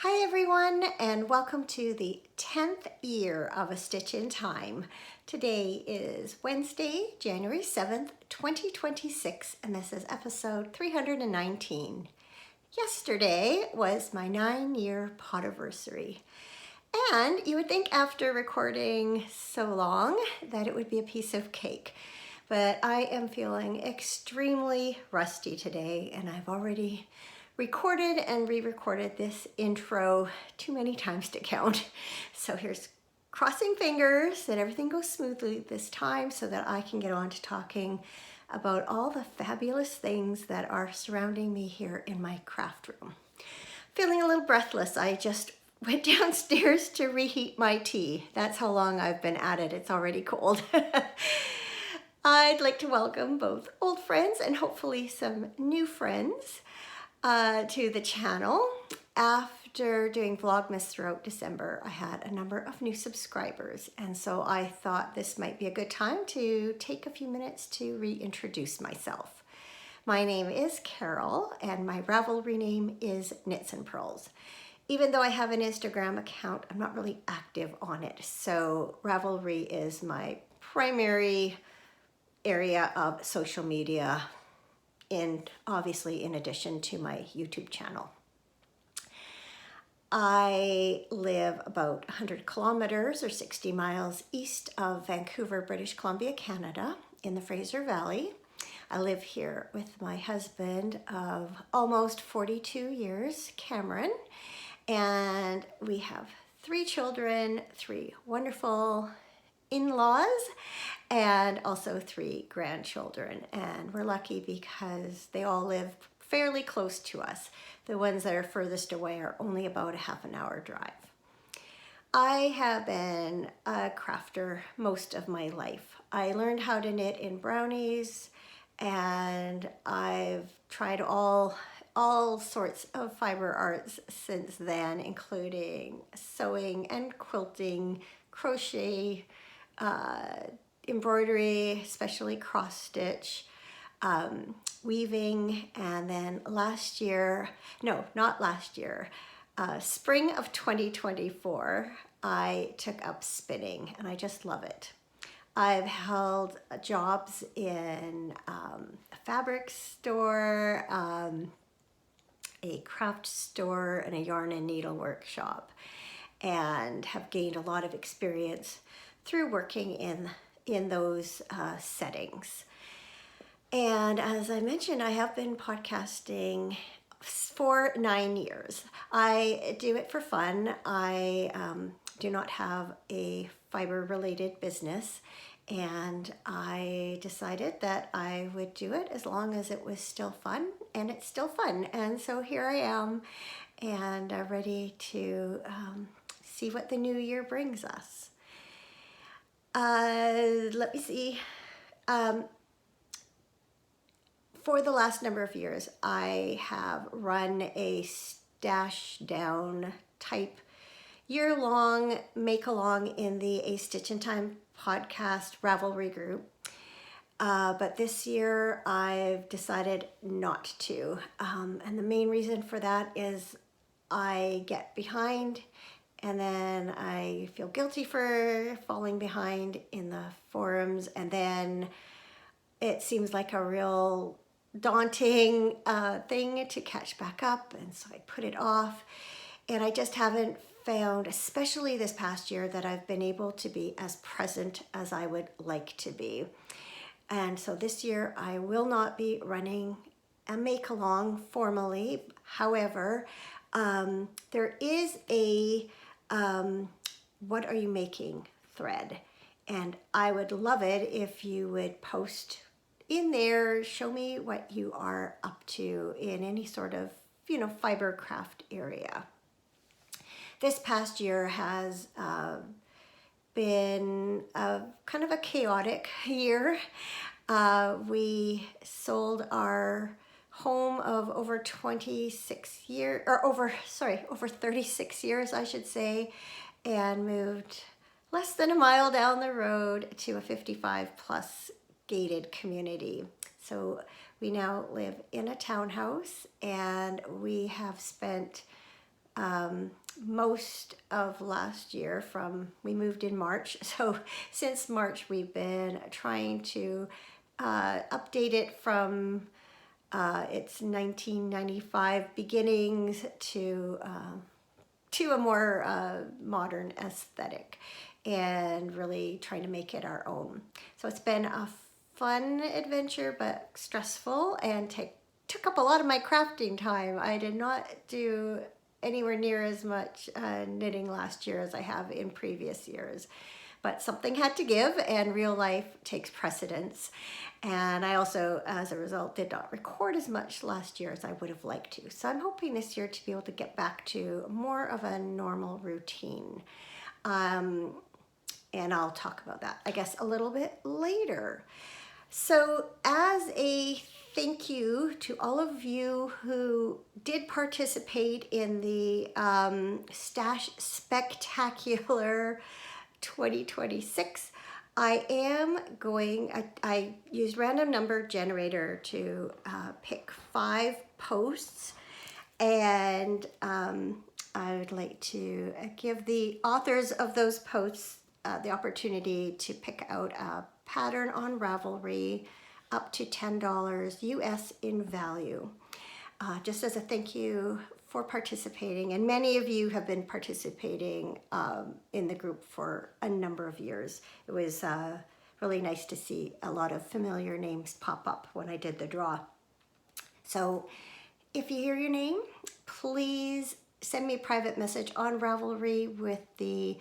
Hi everyone, and welcome to the 10th year of A Stitch in Time. Today is Wednesday, January 7th, 2026, and this is episode 319. Yesterday was my 9-year podiversary. And you would think after recording so long that it would be a piece of cake. But I am feeling extremely rusty today, and I've already recorded and re-recorded this intro too many times to count. So here's crossing fingers that everything goes smoothly this time so that I can get on to talking about all the fabulous things that are surrounding me here in my craft room. Feeling a little breathless, I just went downstairs to reheat my tea. That's how long I've been at it. It's already cold. I'd like to welcome both old friends and hopefully some new friends to the channel. After doing Vlogmas throughout December, I had a number of new subscribers, and so I thought this might be a good time to take a few minutes to reintroduce myself. My name is Carol, and my Ravelry name is Knits and Pearls. Even though I have an Instagram account, I'm not really active on it, so Ravelry is my primary area of social media, obviously in addition to my YouTube channel. I live about 100 kilometers or 60 miles east of Vancouver, British Columbia, Canada, in the Fraser Valley. I live here with my husband of almost 42 years, Cameron, and we have 3 children, 3 wonderful in-laws, and also 3 grandchildren, and we're lucky because they all live fairly close to us. The ones that are furthest away are only about a half an hour drive. I have been a crafter most of my life. I learned how to knit in brownies, and I've tried all sorts of fiber arts since then, including sewing and quilting, crochet, embroidery, especially cross stitch, weaving, and then spring of 2024, I took up spinning, and I just love it. I've held jobs in a fabric store, a craft store, and a yarn and needle workshop, and have gained a lot of experience through working in those settings. And as I mentioned, I have been podcasting for 9 years. I do it for fun. I do not have a fiber related business, and I decided that I would do it as long as it was still fun, and it's still fun. And so here I am, and ready to see what the new year brings us. Let me see. For the last number of years, I have run a stash down type year-long Makealong in the A Stitch in Time podcast Ravelry group. But this year I've decided not to. And the main reason for that is I get behind, and then I feel guilty for falling behind in the forums, and then it seems like a real daunting thing to catch back up, and so I put it off, and I just haven't found, especially this past year, that I've been able to be as present as I would like to be. And so this year I will not be running a Makealong formally. However, there is a what are you making thread, and I would love it if you would post in there, show me what you are up to in any sort of, fiber craft area. This past year has been kind of a chaotic year. We sold our home of over 36 years, or over 36 years, I should say, and moved less than a mile down the road to a 55 plus gated community. So we now live in a townhouse, and we have spent most of last year. We moved in March, so since March we've been trying to update it from its 1995 beginnings to a more modern aesthetic, and really trying to make it our own. So it's been a fun adventure, but stressful, and took up a lot of my crafting time. I did not do anywhere near as much knitting last year as I have in previous years. But something had to give, and real life takes precedence. And I also, as a result, did not record as much last year as I would have liked to. So I'm hoping this year to be able to get back to more of a normal routine. And I'll talk about that, I guess, a little bit later. So as a thank you to all of you who did participate in the Stash Spectacular 2026, I used random number generator to pick 5 posts, and I would like to give the authors of those posts the opportunity to pick out a pattern on Ravelry up to $10 US in value, just as a thank you for participating. And many of you have been participating in the group for a number of years. It was really nice to see a lot of familiar names pop up when I did the draw. So if you hear your name, please send me a private message on Ravelry with the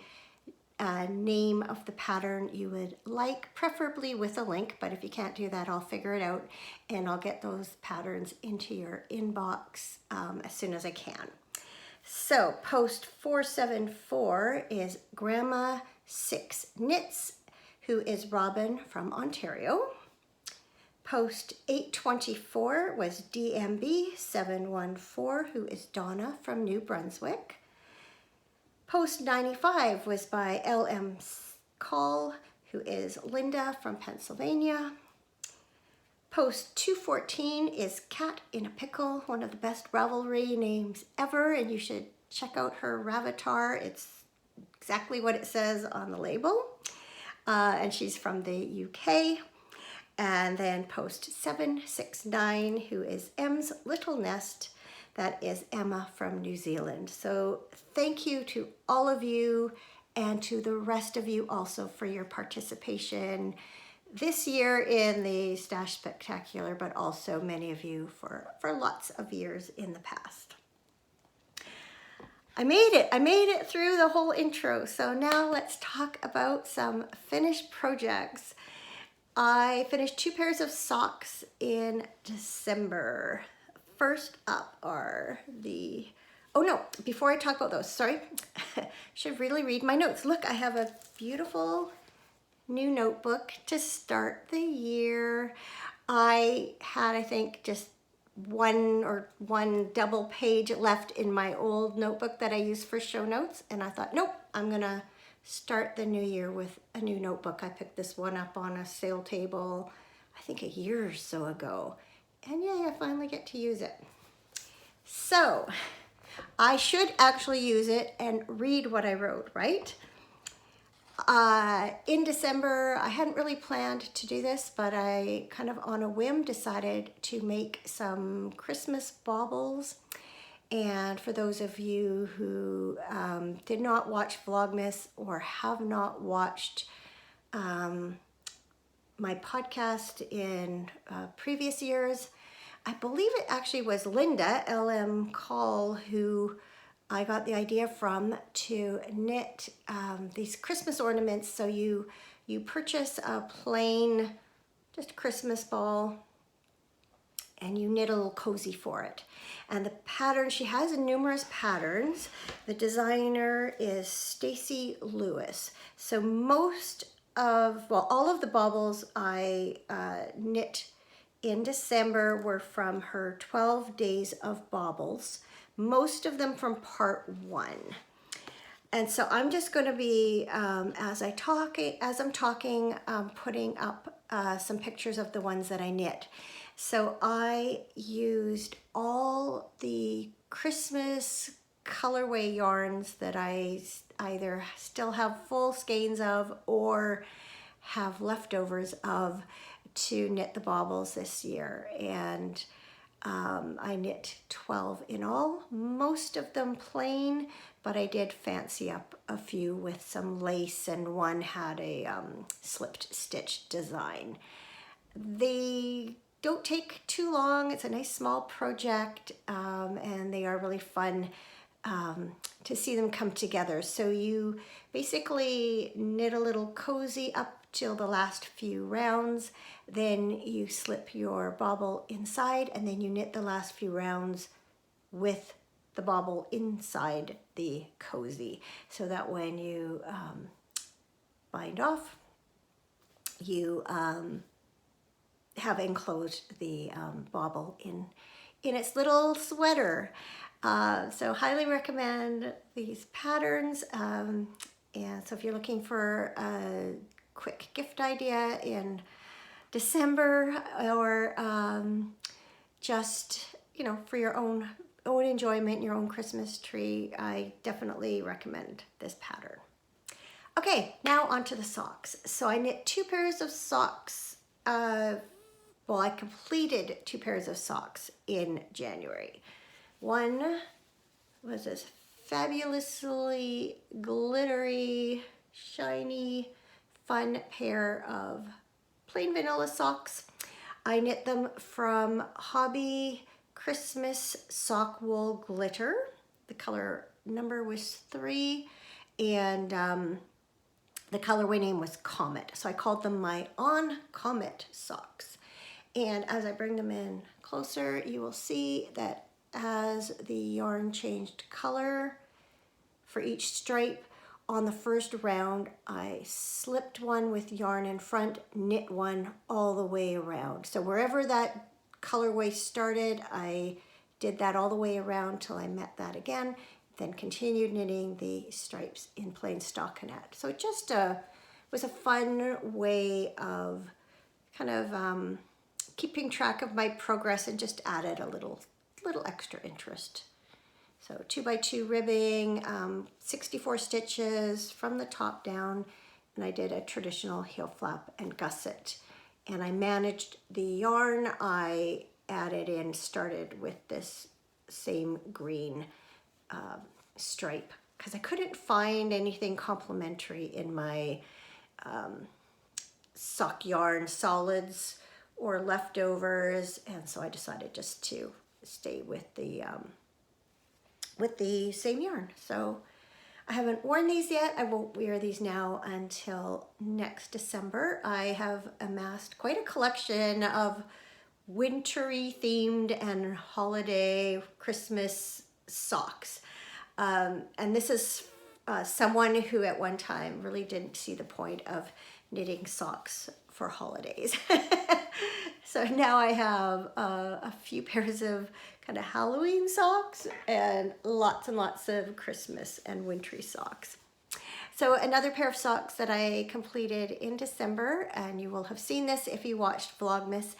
name of the pattern you would like, preferably with a link, but if you can't do that, I'll figure it out, and I'll get those patterns into your inbox as soon as I can. So post 474 is Grandma 6 Knits, who is Robin from Ontario. Post 824 was DMB 714, who is Donna from New Brunswick. Post 95 was by LM Call, who is Linda from Pennsylvania. Post 214 is Cat in a Pickle, one of the best Ravelry names ever, and you should check out her Ravatar. It's exactly what it says on the label, and she's from the UK. And then post 769, who is M's Little Nest. That is Emma from New Zealand. So thank you to all of you, and to the rest of you also for your participation this year in the Stash Spectacular, but also many of you for lots of years in the past. I made it through the whole intro. So now let's talk about some finished projects. I finished 2 pairs of socks in December. First up are before I talk about those, sorry, should really read my notes. Look, I have a beautiful new notebook to start the year. I had, I think, just one double page left in my old notebook that I use for show notes, and I thought, nope, I'm gonna start the new year with a new notebook. I picked this one up on a sale table, I think a year or so ago. And yay, I finally get to use it. So I should actually use it and read what I wrote, right? In December, I hadn't really planned to do this, but I kind of on a whim decided to make some Christmas baubles. And for those of you who did not watch Vlogmas or have not watched my podcast in previous years, I believe it actually was Linda, LM Call, who I got the idea from to knit these Christmas ornaments. So you purchase a plain, just Christmas ball, and you knit a little cozy for it. And the pattern, she has numerous patterns. The designer is Stacy Lewis. So all of the baubles I knit in December were from her 12 Days of Baubles, most of them from part 1. And so I'm just going to be, as I'm talking, putting up some pictures of the ones that I knit. So I used all the Christmas colorway yarns that I either still have full skeins of or have leftovers of to knit the baubles this year. And I knit 12 in all, most of them plain, but I did fancy up a few with some lace, and one had a slipped stitch design. They don't take too long. It's a nice small project, and they are really fun to see them come together. So you basically knit a little cozy up till the last few rounds, then you slip your bauble inside, and then you knit the last few rounds with the bauble inside the cozy, so that when you bind off, you have enclosed the bauble in its little sweater. So highly recommend these patterns. And so if you're looking for a quick gift idea in December, or just, you know, for your own enjoyment, your own Christmas tree, I definitely recommend this pattern. Okay, now onto the socks. So I knit 2 pairs of socks. Well, I completed 2 pairs of socks in January. One was this fabulously glittery, shiny, fun pair of plain vanilla socks. I knit them from Hobby Christmas Sock Wool Glitter. The color number was 3, and the colorway name was Comet. So I called them my On Comet socks. And as I bring them in closer, you will see that as the yarn changed color for each stripe, on the first round, I slipped one with yarn in front, knit one all the way around. So wherever that colorway started, I did that all the way around till I met that again, then continued knitting the stripes in plain stockinette. So it just was a fun way of kind of keeping track of my progress, and just added a little extra interest. So 2x2 ribbing, 64 stitches from the top down, and I did a traditional heel flap and gusset. And I managed the yarn I added in, started with this same green stripe, because I couldn't find anything complementary in my sock yarn solids or leftovers, and so I decided just to stay with the same yarn. So I haven't worn these yet. I won't wear these now until next December. I have amassed quite a collection of wintry themed and holiday Christmas socks. And this is someone who at one time really didn't see the point of knitting socks for holidays. So now I have a few pairs of kind of Halloween socks and lots of Christmas and wintry socks. So another pair of socks that I completed in December, and you will have seen this if you watched Vlogmas,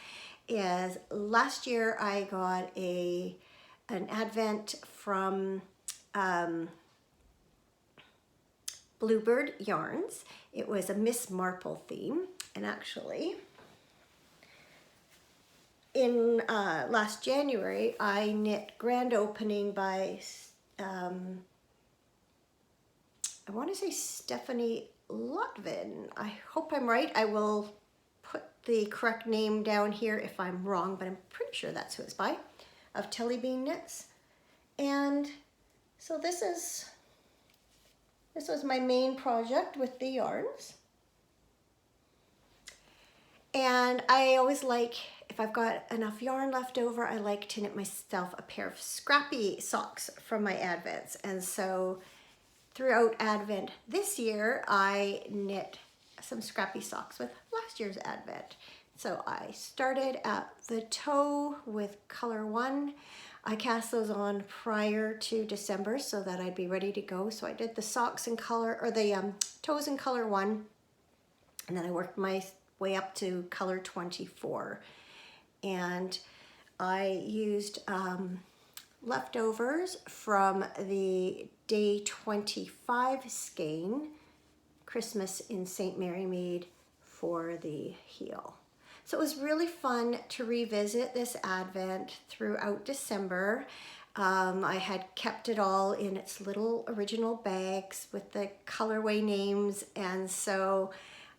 is last year I got an advent from Bluebird Yarns. It was a Miss Marple theme, and actually in last January I knit Grand Opening by I want to say Stephanie Lotvin. I hope I'm right. I will put the correct name down here if I'm wrong, but I'm pretty sure that's who it's by, of Tilly Bean Knits. And so this was my main project with the yarns. And I always like, if I've got enough yarn left over, I like to knit myself a pair of scrappy socks from my advents. And so throughout Advent this year, I knit some scrappy socks with last year's Advent. So I started at the toe with color 1. I cast those on prior to December so that I'd be ready to go. So I did the socks in color, or the toes in color 1, and then I worked my way up to color 24. And I used leftovers from the day 25 skein, Christmas in St. Mary made for the heel. So it was really fun to revisit this Advent throughout December. I had kept it all in its little original bags with the colorway names, and so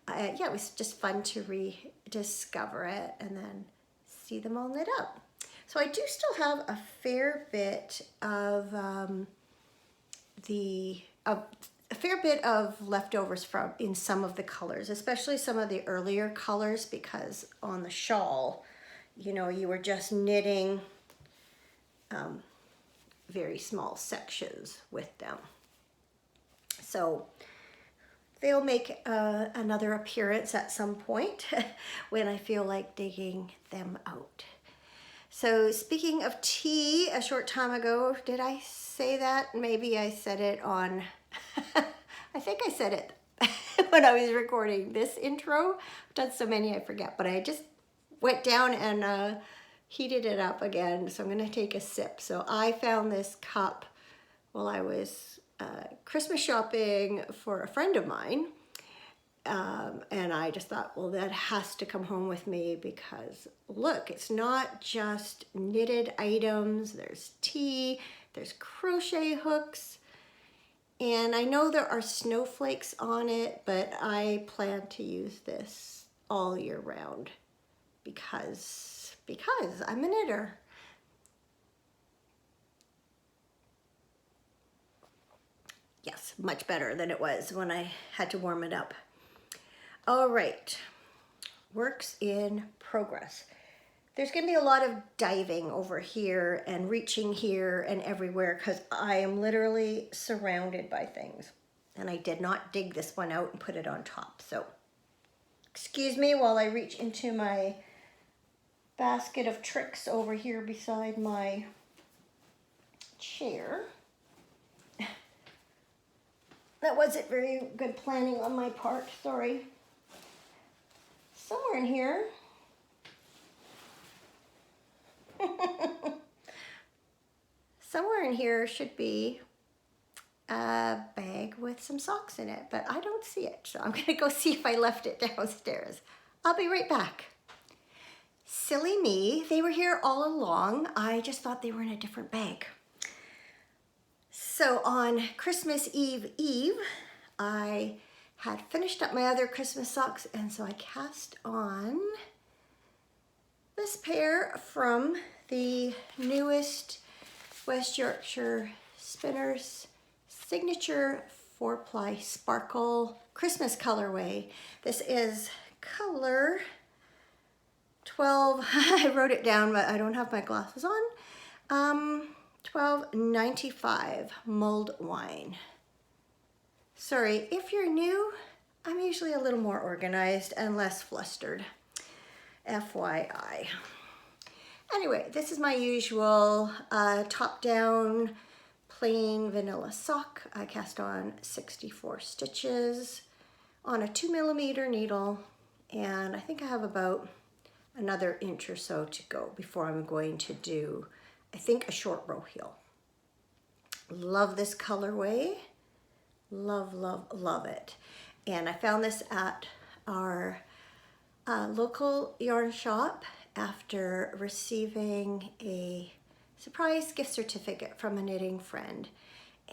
yeah, it was just fun to rediscover it and then see them all knit up. So I do still have a fair bit of leftovers from in some of the colors, especially some of the earlier colors, because on the shawl, you know, you were just knitting very small sections with them. So they'll make another appearance at some point when I feel like digging them out. So speaking of tea, a short time ago, did I say that? Maybe I said it on, I think I said it when I was recording this intro. I've done so many I forget, but I just went down and heated it up again. So I'm gonna take a sip. So I found this cup while I was Christmas shopping for a friend of mine. And I just thought, well, that has to come home with me, because look, it's not just knitted items. There's tea, there's crochet hooks, and I know there are snowflakes on it, but I plan to use this all year round because I'm a knitter. Yes, much better than it was when I had to warm it up. All right, works in progress. There's gonna be a lot of diving over here and reaching here and everywhere, because I am literally surrounded by things. And I did not dig this one out and put it on top. So excuse me while I reach into my basket of tricks over here beside my chair. That wasn't very good planning on my part, sorry. Somewhere in here, somewhere in here should be a bag with some socks in it, but I don't see it. So I'm gonna go see if I left it downstairs. I'll be right back. Silly me, they were here all along. I just thought they were in a different bag. So on Christmas Eve, I had finished up my other Christmas socks, and so I cast on this pair from the newest West Yorkshire Spinners Signature 4-ply Sparkle Christmas colorway. This is color 12, I wrote it down, but I don't have my glasses on. 1295 mulled wine. Sorry, if you're new, I'm usually a little more organized and less flustered. FYI. Anyway, this is my usual top-down plain vanilla sock. I cast on 64 stitches on a 2mm needle, and I think I have about another inch or so to go before I'm going to do, I think, a short row heel. Love this colorway. Love, love, love it. And I found this at our local yarn shop after receiving a surprise gift certificate from a knitting friend.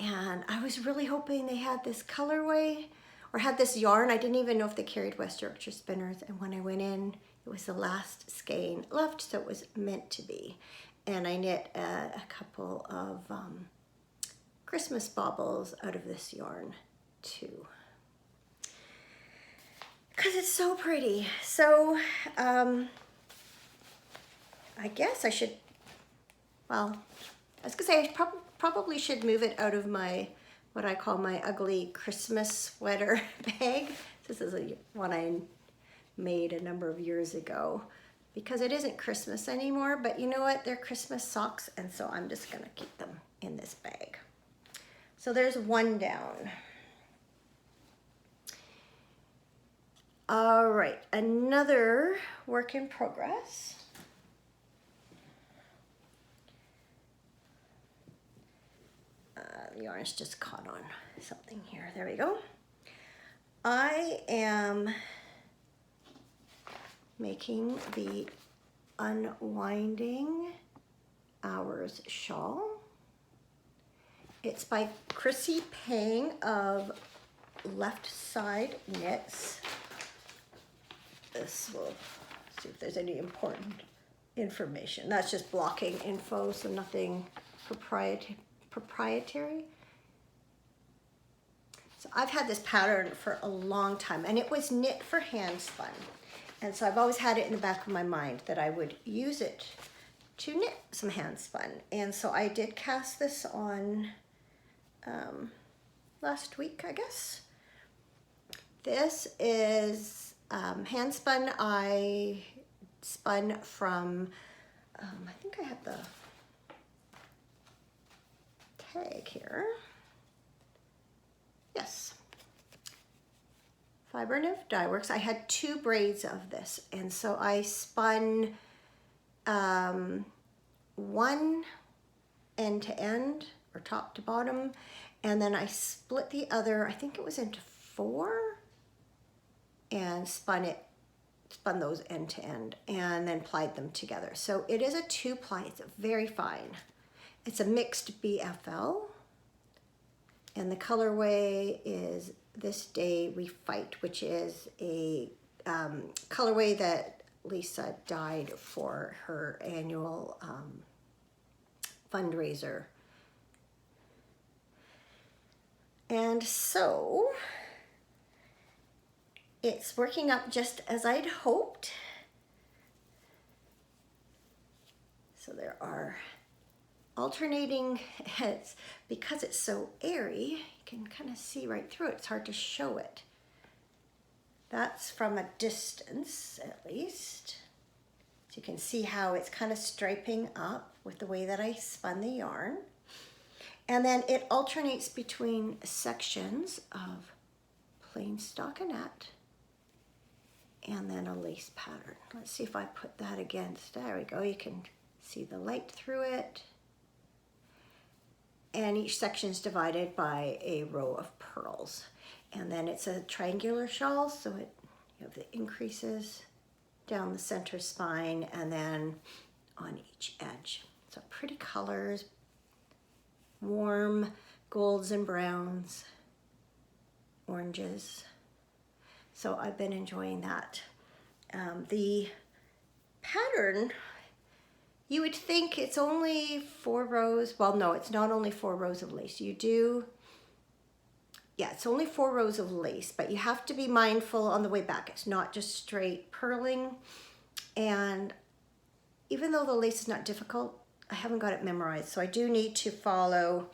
And I was really hoping they had this colorway or had this yarn. I didn't even know if they carried West Yorkshire Spinners. And when I went in, it was the last skein left, so it was meant to be. And I knit a couple of Christmas baubles out of this yarn too, because it's so pretty. So I guess I should, well, I was gonna say I probably should move it out of my, what I call my ugly Christmas sweater bag. This is one I made a number of years ago, because it isn't Christmas anymore, but you know what, they're Christmas socks, and so I'm just gonna keep them in this bag. So there's one down. All right, another work in progress. the yarn's just caught on something here. There we go. I am making the Unwinding Hours shawl. It's by Chrissy Pang of Left Side Knits. This will see if there's any important information. That's just blocking info, so nothing proprietary. So I've had this pattern for a long time, and it was knit for hand spun. And so I've always had it in the back of my mind that I would use it to knit some hand spun. And so I did cast this on last week, I guess. This is hand spun. I spun from, I think I have the tag here. Yes. Fibernymph Dye Works. I had 2 braids of this, and so I spun one end to end, or top to bottom, and then I split the other, I think it was into 4, and spun those end to end, and then plied them together. So it is a 2-ply, it's very fine. It's a mixed BFL, and the colorway is This Day We Fight, which is a colorway that Lisa dyed for her annual fundraiser. And so it's working up just as I'd hoped. So there are alternating heads. Because it's so airy, you can kind of see right through it. It's hard to show it. That's from a distance, at least. So you can see how it's kind of striping up with the way that I spun the yarn. And then it alternates between sections of plain stockinette and then a lace pattern. Let's see if I put that against. There we go. You can see the light through it. And each section is divided by a row of pearls. And then it's a triangular shawl, so you have the increases down the center spine and then on each edge. So pretty colors, warm golds and browns, oranges. So I've been enjoying that. The pattern, you would think it's only 4 rows. Well, no, it's not only 4 rows of lace. It's only 4 rows of lace, but you have to be mindful on the way back. It's not just straight purling. And even though the lace is not difficult, I haven't got it memorized. So I do need to follow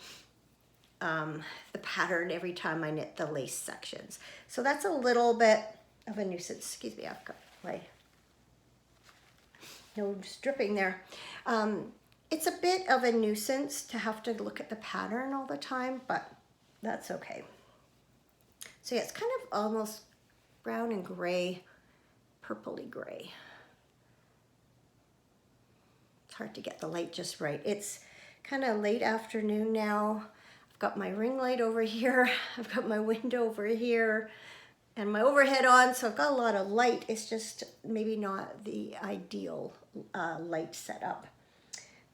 the pattern every time I knit the lace sections. So that's a little bit of a nuisance. Excuse me, I've got my nose dripping there. It's a bit of a nuisance to have to look at the pattern all the time, but that's okay. So yeah, it's kind of almost brown and gray, purpley gray. It's hard to get the light just right. It's kind of late afternoon now. I've got my ring light over here. I've got my window over here and my overhead on, so I've got a lot of light. It's just maybe not the ideal light setup,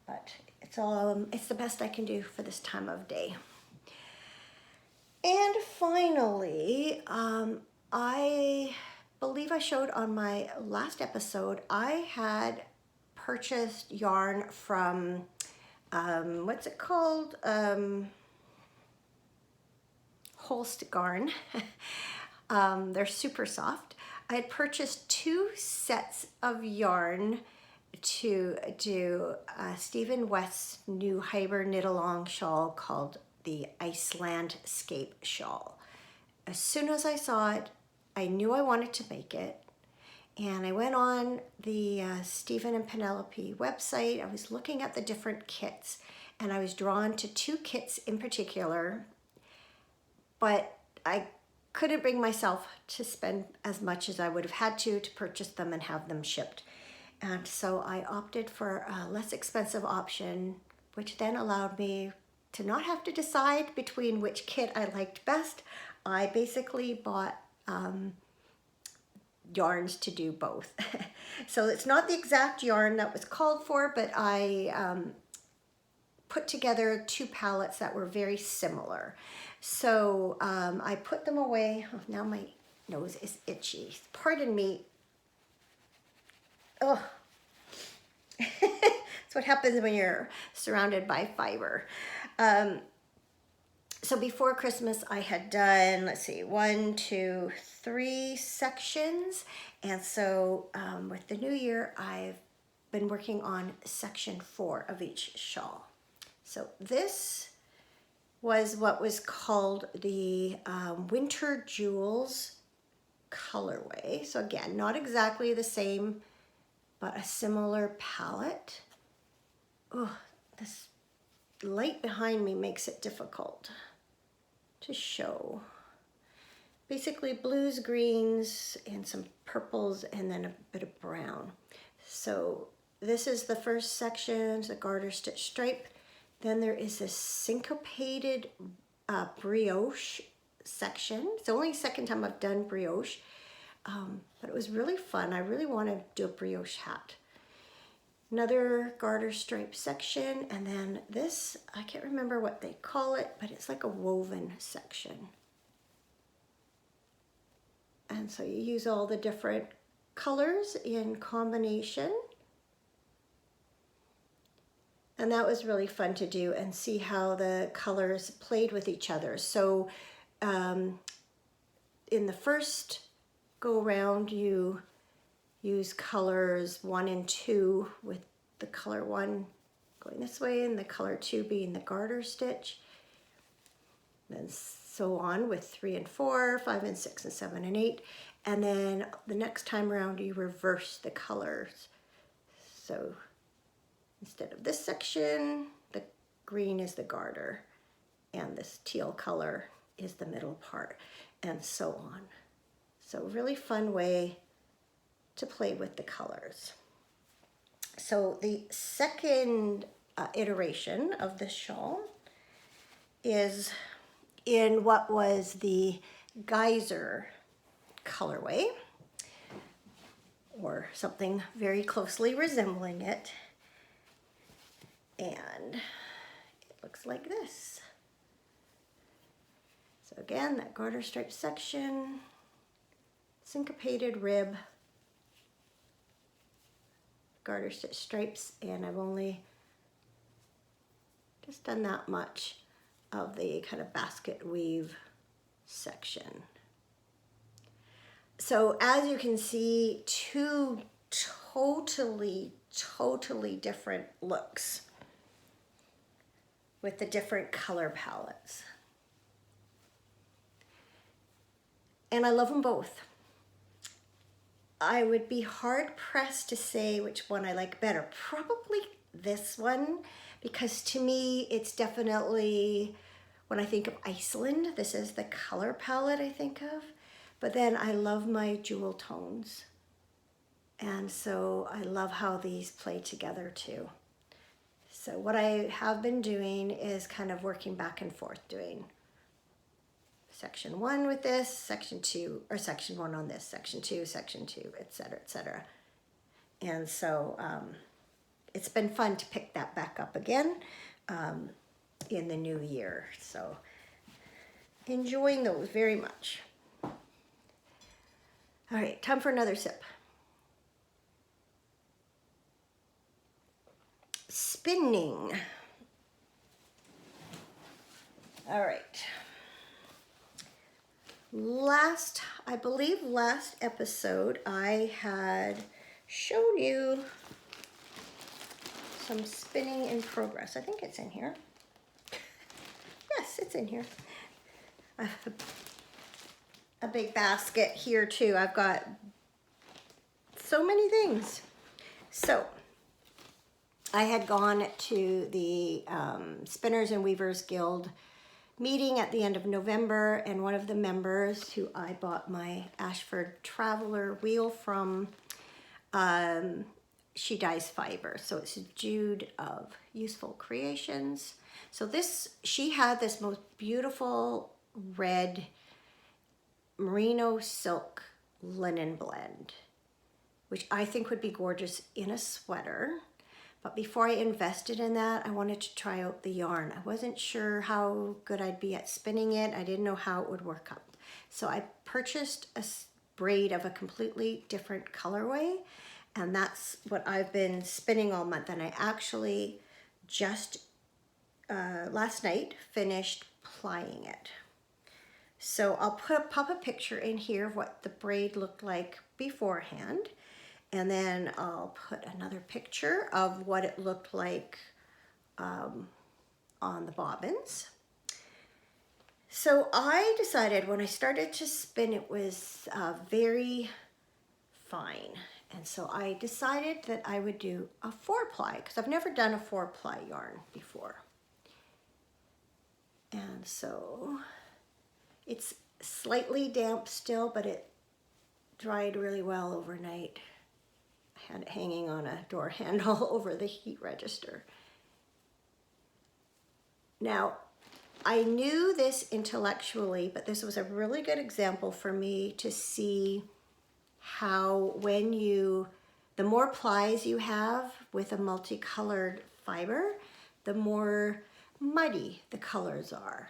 but it's the best I can do for this time of day. And finally, I believe I showed on my last episode, I had purchased yarn from, what's it called? Holst Garn. They're super soft. I had purchased 2 sets of yarn to do Stephen West's new Hyber knit-along shawl called the Icelandscape shawl. As soon as I saw it, I knew I wanted to make it. And I went on the Stephen and Penelope website. I was looking at the different kits, and I was drawn to 2 kits in particular, but I couldn't bring myself to spend as much as I would have had to purchase them and have them shipped. And so I opted for a less expensive option, which then allowed me to not have to decide between which kit I liked best, I basically bought yarns to do both. So it's not the exact yarn that was called for, but I put together two palettes that were very similar. So I put them away. Oh, now my nose is itchy. Pardon me. Oh, that's what happens when you're surrounded by fiber. So before Christmas, I had done, let's see, 1, 2, 3 sections. And so with the new year, I've been working on section 4 of each shawl. So this was what was called the Winter Jewels colorway. So again, not exactly the same, but a similar palette. Oh, this light behind me makes it difficult to show. Basically blues, greens, and some purples, and then a bit of brown. So this is the first section, the garter stitch stripe. Then there is this syncopated brioche section. It's the only second time I've done brioche, but it was really fun. I really want to do a brioche hat. Another garter stripe section, and then this, I can't remember what they call it, but it's like a woven section. And so you use all the different colors in combination. And that was really fun to do and see how the colors played with each other. So in the first go round, you use colors 1 and 2, with the color 1 going this way and the color 2 being the garter stitch. Then so on with 3 and 4, 5 and 6 and 7 and 8. And then the next time around you reverse the colors. So instead of this section, the green is the garter and this teal color is the middle part, and so on. So really fun way to play with the colors. So the second iteration of this shawl is in what was the Geyser colorway, or something very closely resembling it. And it looks like this. So again, that garter stripe section, syncopated rib, garter stitch stripes, and I've only just done that much of the kind of basket weave section. So as you can see, two totally different looks with the different color palettes. And I love them both. I would be hard pressed to say which one I like better. Probably this one, because to me it's definitely, when I think of Iceland, this is the color palette I think of. But then I love my jewel tones. And so I love how these play together too. So what I have been doing is kind of working back and forth, doing section 1 with this, section 2, or section 1 on this, section 2, section 2, etc., etc. And so it's been fun to pick that back up again in the new year. So enjoying those very much. All right, time for another sip. Spinning. All right. I believe last episode I had shown you some spinning in progress. I think it's in here. Yes, it's in here. I have a big basket here too. I've got so many things. So I had gone to the Spinners and Weavers Guild meeting at the end of November, and one of the members who I bought my Ashford Traveler wheel from, she dyes fiber. So it's Jude of Useful Creations. So this, she had this most beautiful red merino silk linen blend, which I think would be gorgeous in a sweater. But before I invested in that, I wanted to try out the yarn. I wasn't sure how good I'd be at spinning it. I didn't know how it would work up. So I purchased a braid of a completely different colorway, and that's what I've been spinning all month. And I actually just last night finished plying it. So I'll pop a picture in here of what the braid looked like beforehand, and then I'll put another picture of what it looked like on the bobbins. So I decided when I started to spin, it was very fine. And so I decided that I would do a 4-ply, because I've never done a 4-ply yarn before. And so it's slightly damp still, but it dried really well overnight. I had it hanging on a door handle over the heat register. Now, I knew this intellectually, but this was a really good example for me to see how the more plies you have with a multicolored fiber, the more muddy the colors are.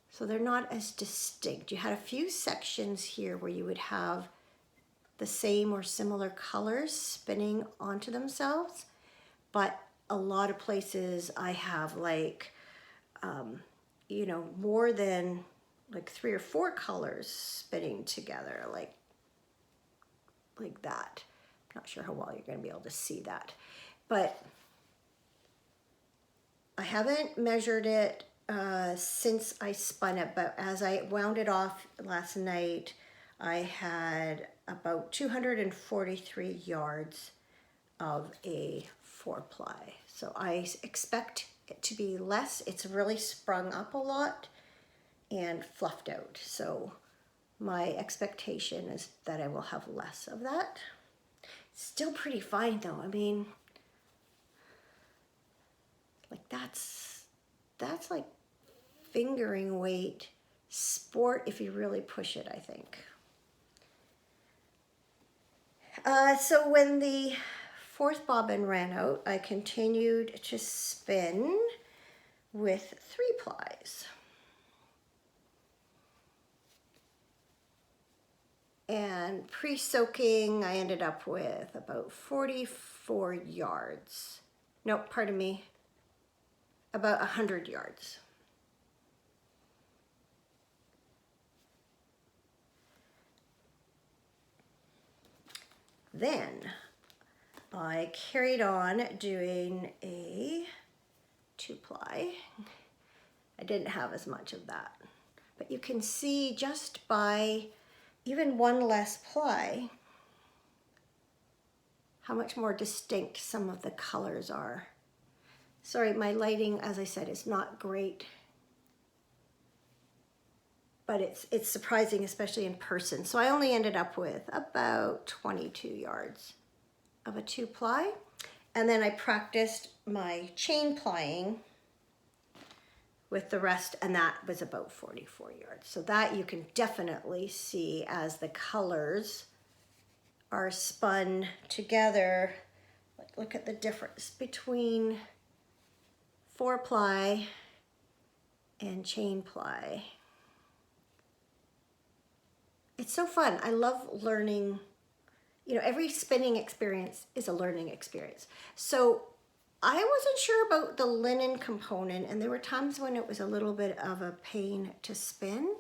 So they're not as distinct. You had a few sections here where you would have the same or similar colors spinning onto themselves, but a lot of places I have like, you know, more than like 3 or 4 colors spinning together, like that. I'm not sure how well you're going to be able to see that, but I haven't measured it since I spun it, but as I wound it off last night, I had about 243 yards of a 4-ply. So I expect it to be less. It's really sprung up a lot and fluffed out. So my expectation is that I will have less of that. Still pretty fine though. I mean, like that's like fingering weight sport if you really push it, I think. So when the 4th bobbin ran out, I continued to spin with 3 plies. And pre-soaking, I ended up with about 44 yards. No, pardon me, about 100 yards. Then I carried on doing a 2-ply. I didn't have as much of that, but you can see just by even 1 less ply how much more distinct some of the colors are. Sorry, my lighting, as I said, is not great, but it's surprising, especially in person. So I only ended up with about 22 yards of a 2-ply. And then I practiced my chain plying with the rest, and that was about 44 yards. So that you can definitely see as the colors are spun together. Like, look at the difference between 4-ply and chain ply. It's so fun. I love learning. You know, every spinning experience is a learning experience. So I wasn't sure about the linen component, and there were times when it was a little bit of a pain to spin.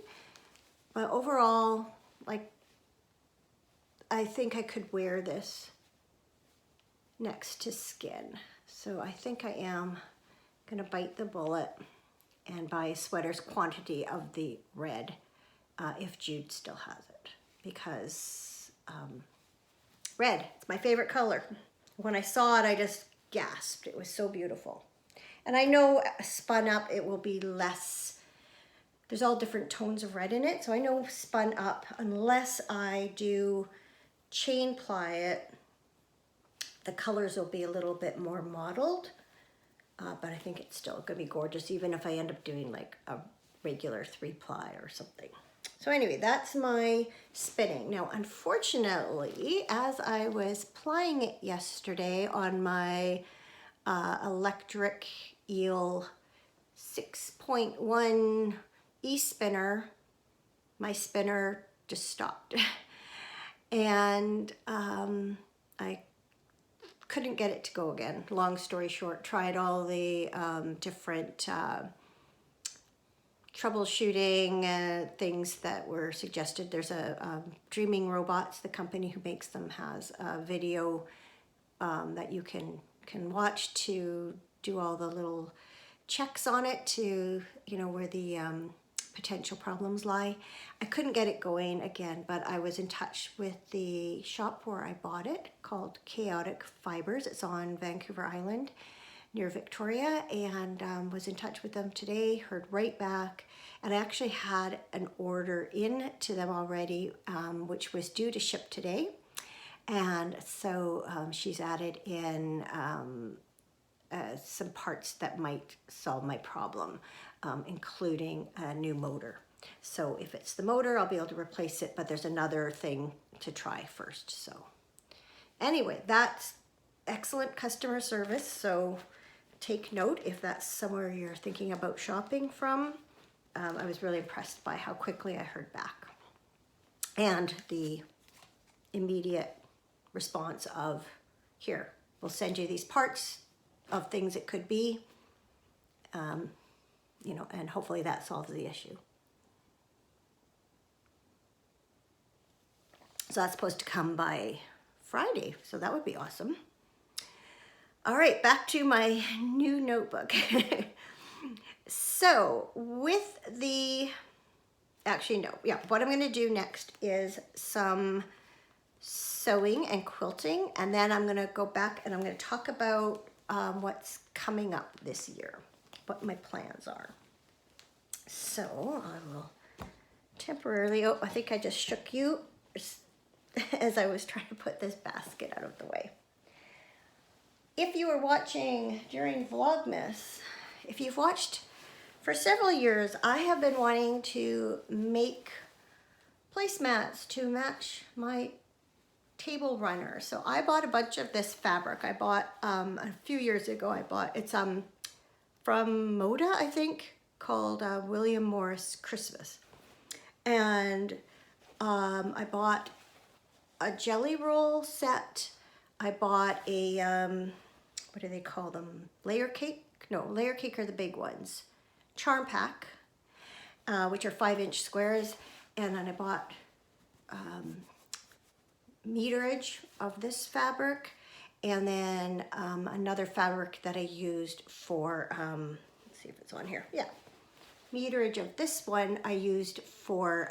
But overall, like, I think I could wear this next to skin. So I think I am gonna bite the bullet and buy a sweater's quantity of the red if Jude still has it, because red, it's my favorite color. When I saw it, I just gasped. It was so beautiful. And I know spun up, it will be less, there's all different tones of red in it. So I know spun up, unless I do chain ply it, the colors will be a little bit more mottled. but I think it's still gonna be gorgeous, even if I end up doing like a regular 3-ply or something. So anyway, that's my spinning. Now, unfortunately, as I was plying it yesterday on my electric eel 6.1 e-spinner, my spinner just stopped. And I couldn't get it to go again. Long story short, tried all the different troubleshooting things that were suggested. There's a Dreaming Robots, the company who makes them, has a video that you can watch to do all the little checks on it to, you know, where the potential problems lie. I couldn't get it going again, but I was in touch with the shop where I bought it, called Chaotic Fibers. It's on Vancouver Island near Victoria, and was in touch with them today, heard right back, and I actually had an order in to them already, which was due to ship today. And so she's added in some parts that might solve my problem, including a new motor. So if it's the motor, I'll be able to replace it, but there's another thing to try first. So anyway, that's excellent customer service. So take note if that's somewhere you're thinking about shopping from. I was really impressed by how quickly I heard back and the immediate response of, here, we'll send you these parts of things it could be, you know, and hopefully that solves the issue. So that's supposed to come by Friday, so that would be awesome. All right, back to my new notebook. So with the, actually no, yeah, what I'm gonna do next is some sewing and quilting, and then I'm gonna go back and I'm gonna talk about what's coming up this year, what my plans are. So I will temporarily, oh, I think I just shook you as I was trying to put this basket out of the way. If you were watching during Vlogmas, if you've watched for several years, I have been wanting to make placemats to match my table runner. So I bought a bunch of this fabric. I bought a few years ago. It's from Moda, I think, called William Morris Christmas. And I bought a jelly roll set. I bought a what do they call them? Layer cake? No, layer cake are the big ones. Charm pack, which are 5-inch squares, and then I bought meterage of this fabric, and then another fabric that I used for, let's see if it's on here, yeah, meterage of this one I used for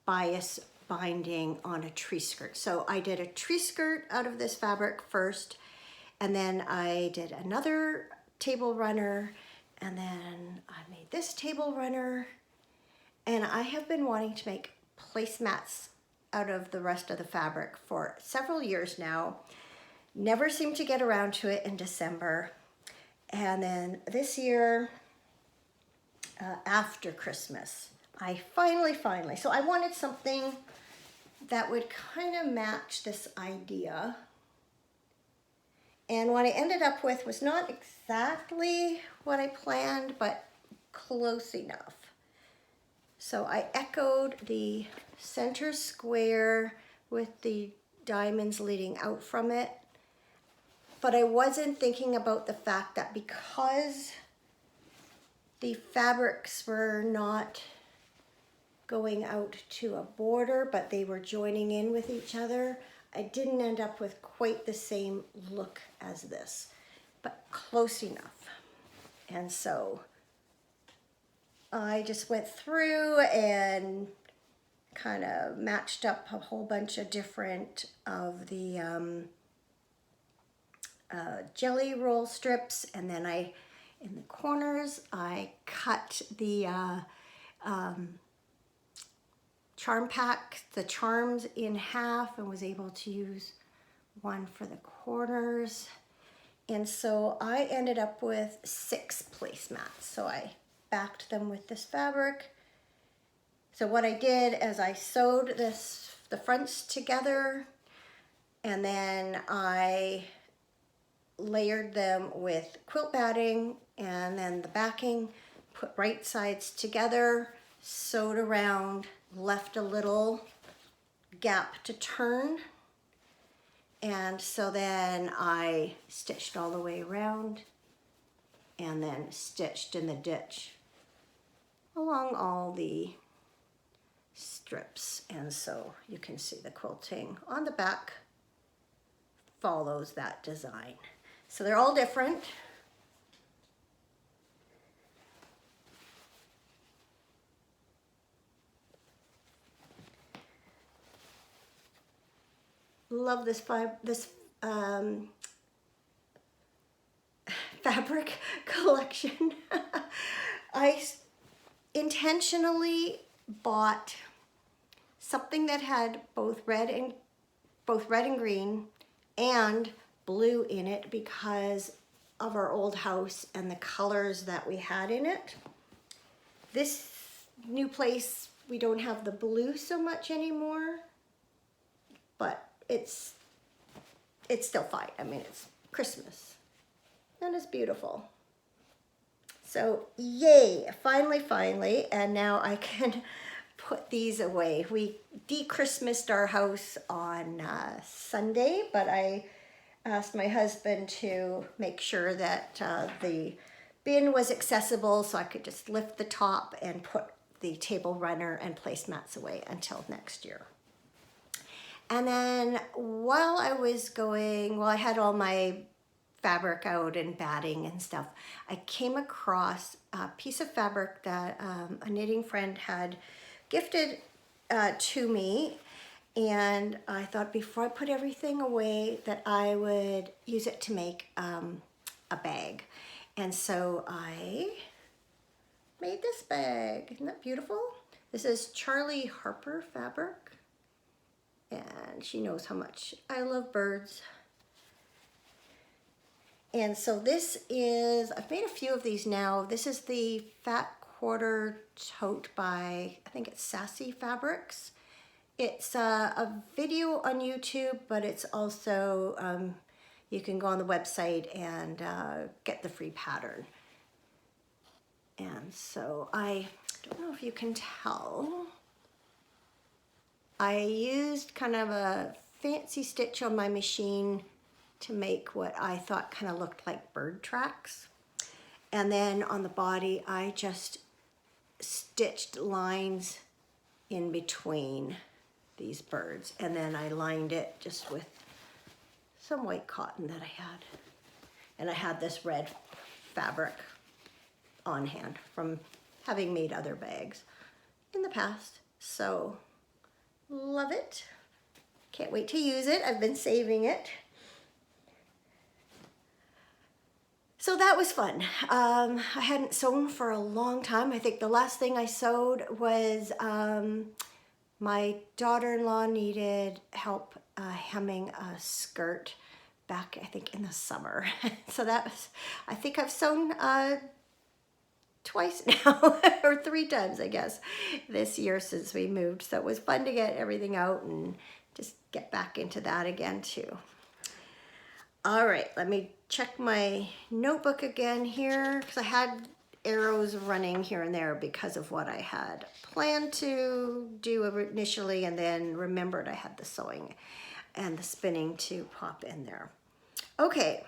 bias binding on a tree skirt. So I did a tree skirt out of this fabric first, and then I did another table runner, and then I made this table runner, and I have been wanting to make placemats out of the rest of the fabric for several years now. Never seemed to get around to it in December. And then this year, after Christmas, I finally, so I wanted something that would kind of match this idea. And what I ended up with was not exactly what I planned, but close enough. So I echoed the center square with the diamonds leading out from it, but I wasn't thinking about the fact that because the fabrics were not going out to a border, but they were joining in with each other, I didn't end up with quite the same look as this, but close enough. And so I just went through and kind of matched up a whole bunch of different of the jelly roll strips, and then in the corners, I cut the charm pack, the charms in half, and was able to use one for the corners. And so I ended up with 6 placemats. So I backed them with this fabric. So what I did is I sewed the fronts together, and then I layered them with quilt batting, and then the backing, put right sides together, sewed around, left a little gap to turn. And so then I stitched all the way around and then stitched in the ditch along all the strips. And so you can see the quilting on the back follows that design. So they're all different. Love this fabric collection. I intentionally bought something that had both red and green and blue in it because of our old house and the colors that we had in it. This new place, we don't have the blue so much anymore, but it's still fine. I mean, it's Christmas and it's beautiful. So yay, finally, and now I can put these away. We de-Christmased our house on Sunday, but I asked my husband to make sure that the bin was accessible so I could just lift the top and put the table runner and placemats away until next year. And then while I was going, I had all my fabric out and batting and stuff, I came across a piece of fabric that a knitting friend had gifted to me, and I thought before I put everything away that I would use it to make a bag. And so I made this bag. Isn't that beautiful? This is Charlie Harper fabric, and she knows how much I love birds. And so this is, I've made a few of these now. This is the Fat Quarter Tote by, I think it's Sassy Fabrics. It's a video on YouTube, but it's also, you can go on the website and get the free pattern. And so I don't know if you can tell, I used kind of a fancy stitch on my machine to make what I thought kind of looked like bird tracks. And then on the body, I just stitched lines in between these birds. And then I lined it just with some white cotton that I had. And I had this red fabric on hand from having made other bags in the past. So love it. Can't wait to use it. I've been saving it. So that was fun. I hadn't sewn for a long time. I think the last thing I sewed was my daughter-in-law needed help hemming a skirt back, I think, in the summer. So that was, I think I've sewn twice now, or 3 times, I guess, this year since we moved. So it was fun to get everything out and just get back into that again too. All right, let me check my notebook again here because I had arrows running here and there because of what I had planned to do initially, and then remembered I had the sewing and the spinning to pop in there. Okay,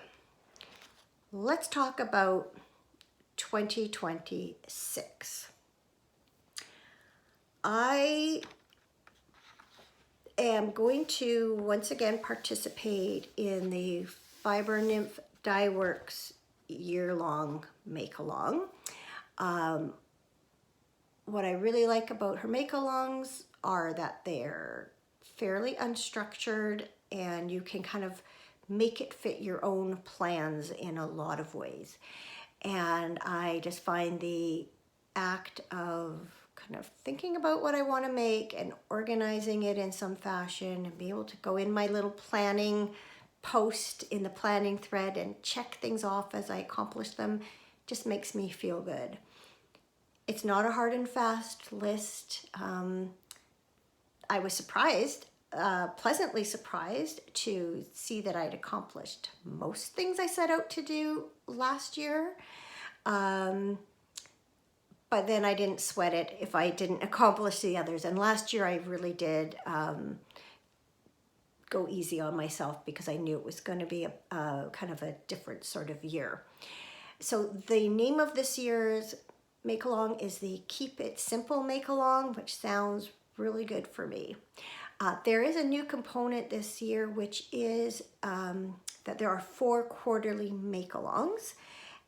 let's talk about 2026. I am going to once again participate in the Fibernymph Dye Works year-long Makealong. What I really like about her Makealongs are that they're fairly unstructured and you can kind of make it fit your own plans in a lot of ways. And I just find the act of kind of thinking about what I want to make and organizing it in some fashion and be able to go in my little planning post in the planning thread and check things off as I accomplish them just makes me feel good. It's not a hard and fast list. I was surprised, pleasantly surprised to see that I'd accomplished most things I set out to do last year. But then I didn't sweat it if I didn't accomplish the others. And last year I really did go easy on myself because I knew it was going to be a kind of a different sort of year. So the name of this year's Makealong is the Keep It Simple Makealong, which sounds really good for me. There is a new component this year, which is that there are 4 quarterly Makealongs.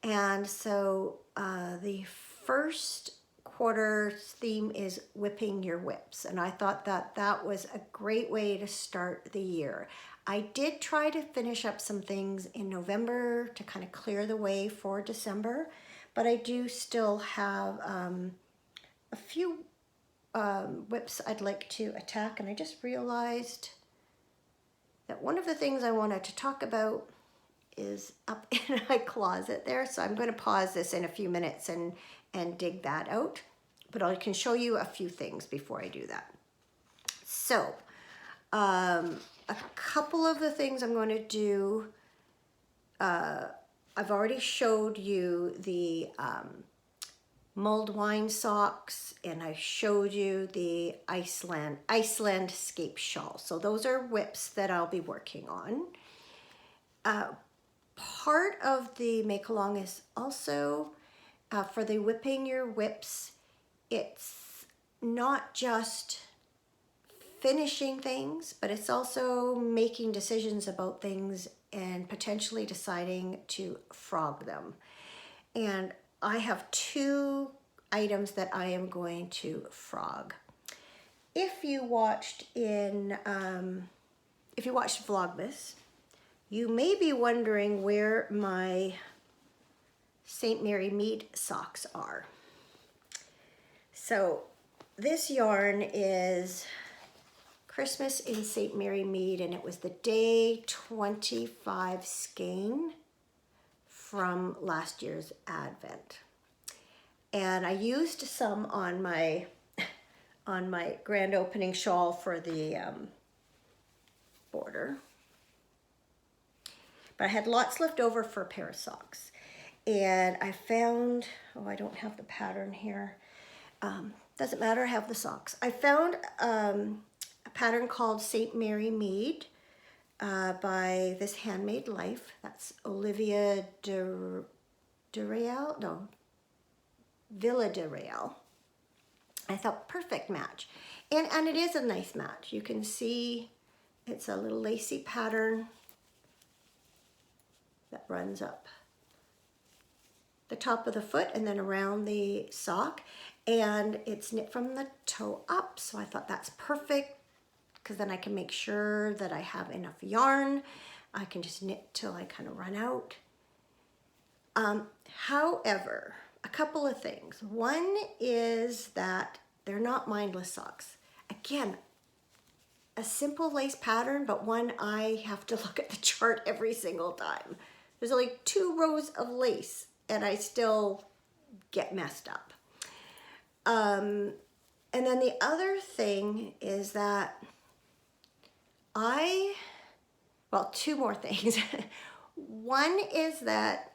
And so the first quarter's theme is whipping your whips. And I thought that that was a great way to start the year. I did try to finish up some things in November to kind of clear the way for December, but I do still have a few whips I'd like to attack. And I just realized that one of the things I wanted to talk about is up in my closet there. So I'm going to pause this in a few minutes and dig that out. But I can show you a few things before I do that. So a couple of the things I'm going to do, I've already showed you the mulled wine socks, and I showed you the Iceland scape shawl. So those are whips that I'll be working on. Part of the Makealong is also for the whipping your whips. It's not just finishing things, but it's also making decisions about things and potentially deciding to frog them. And I have 2 items that I am going to frog. If you watched Vlogmas, you may be wondering where my St. Mary Mead socks are. So this yarn is Christmas in St. Mary Mead, and it was the day 25 skein from last year's Advent. And I used some on my grand opening shawl for the border. But I had lots left over for a pair of socks. And I found, I don't have the pattern here. Doesn't matter, I have the socks. I found a pattern called St. Mary Mead by This Handmade Life. That's Olivia Villa de Real. I thought perfect match. And it is a nice match. You can see it's a little lacy pattern that runs up the top of the foot and then around the sock, and it's knit from the toe up. So I thought that's perfect because then I can make sure that I have enough yarn. I can just knit till I kind of run out. However, a couple of things. One is that they're not mindless socks. Again, a simple lace pattern, but one I have to look at the chart every single time. There's only 2 rows of lace and I still get messed up. And then the other thing is that 2 more things. One is that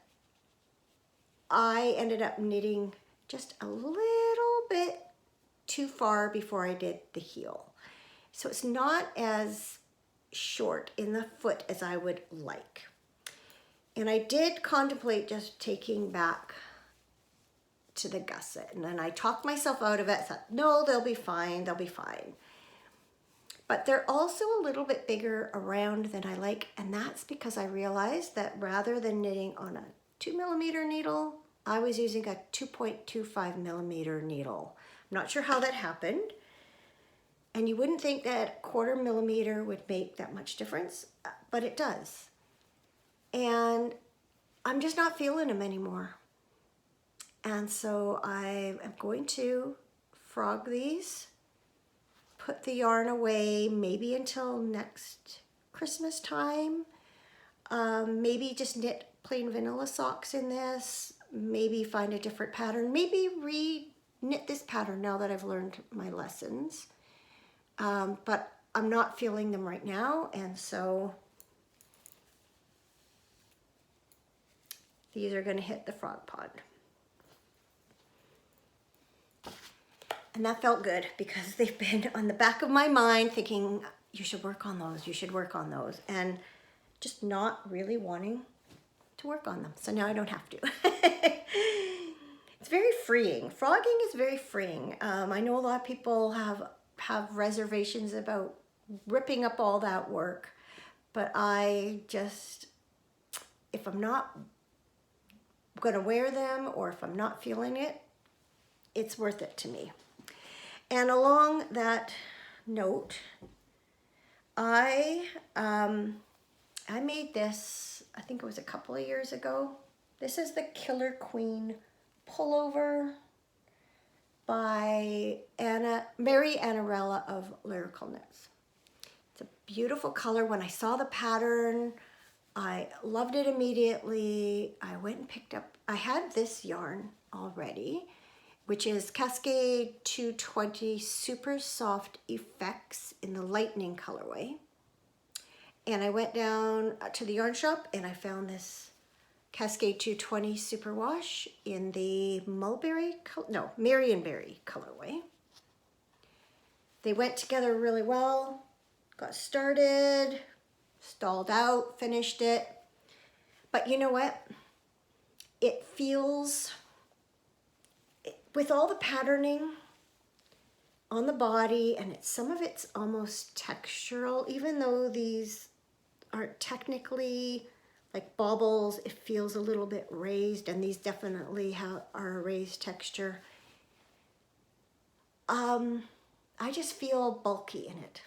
I ended up knitting just a little bit too far before I did the heel. So it's not as short in the foot as I would like. And I did contemplate just taking back to the gusset. And then I talked myself out of it. I thought, no, they'll be fine. They'll be fine. But they're also a little bit bigger around than I like. And that's because I realized that rather than knitting on a 2mm needle, I was using a 2.25mm needle. I'm not sure how that happened. And you wouldn't think that 1/4 millimeter would make that much difference, but it does. And I'm just not feeling them anymore. And so I am going to frog these, put the yarn away maybe until next Christmas time. Maybe just knit plain vanilla socks in this, maybe find a different pattern, maybe re-knit this pattern now that I've learned my lessons. But I'm not feeling them right now, and so these are going to hit the frog pond. And that felt good because they've been on the back of my mind thinking, you should work on those, you should work on those, and just not really wanting to work on them. So now I don't have to. It's very freeing. Frogging is very freeing. I know a lot of people have reservations about ripping up all that work, but I just, if I'm not going to wear them or if I'm not feeling it, it's worth it to me. And along that note, I made this, I think it was a couple of years ago. This is the Killer Queen pullover by Mary Annarella of Lyrical Knits. It's a beautiful color. When I saw the pattern, I loved it immediately. I went and picked up, I had this yarn already, which is Cascade 220 Super Soft Effects in the Lightning colorway. And I went down to the yarn shop and I found this Cascade 220 Superwash in the Marionberry colorway. They went together really well, got started, stalled out, finished it. But you know what? It feels, with all the patterning on the body, and some of it's almost textural, even though these aren't technically like baubles, it feels a little bit raised, and these definitely are a raised texture. I just feel bulky in it.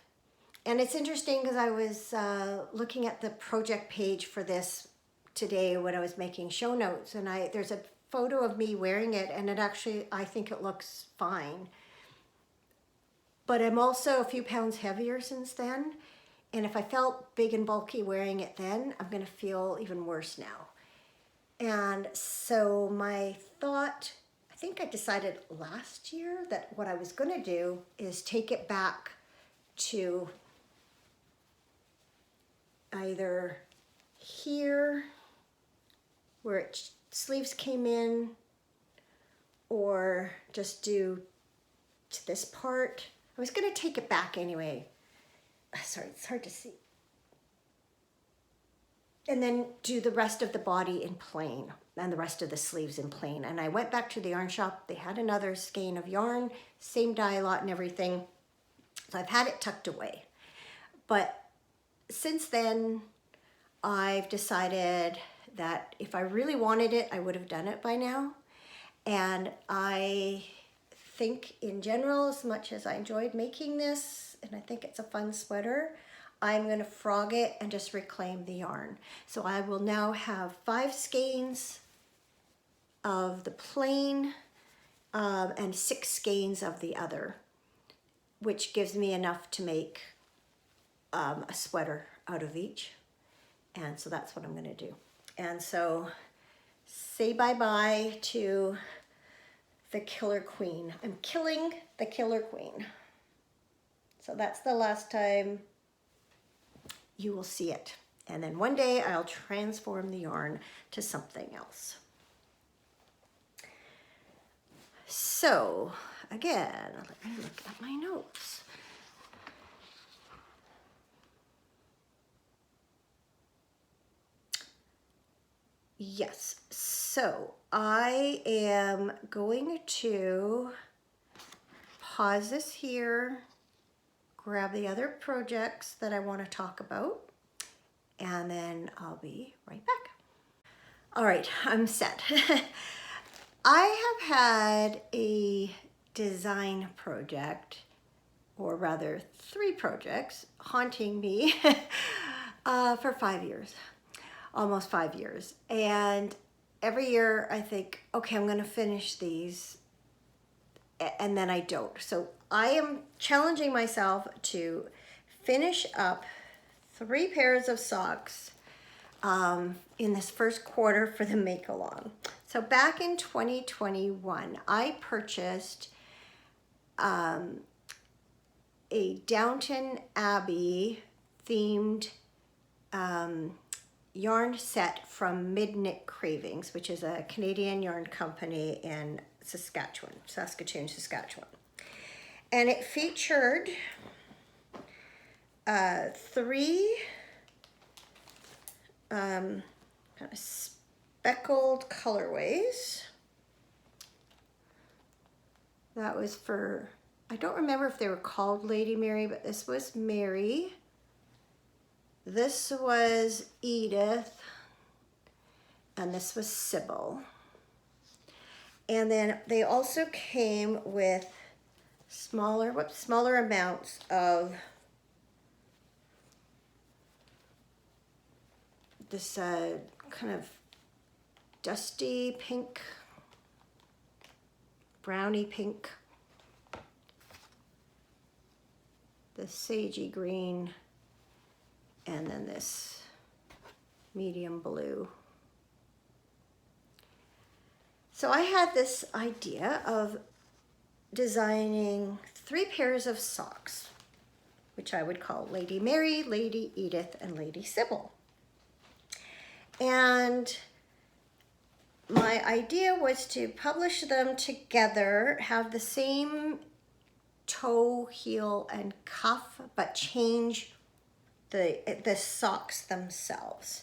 And it's interesting because I was looking at the project page for this today when I was making show notes, and there's a photo of me wearing it, and it actually, I think it looks fine. But I'm also a few pounds heavier since then, and if I felt big and bulky wearing it then, I'm gonna feel even worse now. And so my thought, I think I decided last year that what I was gonna do is take it back to either here, where sleeves came in, or just do to this part. I was gonna take it back anyway. Sorry, it's hard to see. And then do the rest of the body in plain and the rest of the sleeves in plain. And I went back to the yarn shop. They had another skein of yarn, same dye lot and everything. So I've had it tucked away. But since then, I've decided that if I really wanted it, I would have done it by now. And I think in general, as much as I enjoyed making this, and I think it's a fun sweater, I'm going to frog it and just reclaim the yarn. So I will now have 5 skeins of the plain and 6 skeins of the other, which gives me enough to make a sweater out of each. And so that's what I'm going to do. And so say bye-bye to the Killer Queen. I'm killing the Killer Queen. So that's the last time you will see it. And then one day I'll transform the yarn to something else. So again, let me look at my notes. Yes, so I am going to pause this here, grab the other projects that I want to talk about, and then I'll be right back. All right, I'm set. I have had a design project, or rather 3 projects, haunting me for 5 years. Almost 5 years. And every year I think, okay, I'm going to finish these, and then I don't. So I am challenging myself to finish up 3 pairs of socks in this first quarter for the Makealong. So back in 2021, I purchased a Downton Abbey themed yarn set from Midknit Cravings, which is a Canadian yarn company in Saskatchewan, Saskatchewan. And it featured 3 kind of speckled colorways. That was for, I don't remember if they were called Lady Mary, but this was Mary. This was Edith. And this was Sybil. And then they also came with smaller amounts of this kind of dusty pink, brownie pink, the sagey green, and then this medium blue. So I had this idea of designing 3 pairs of socks, which I would call Lady Mary, Lady Edith, and Lady Sybil. And my idea was to publish them together, have the same toe, heel, and cuff, but change the socks themselves.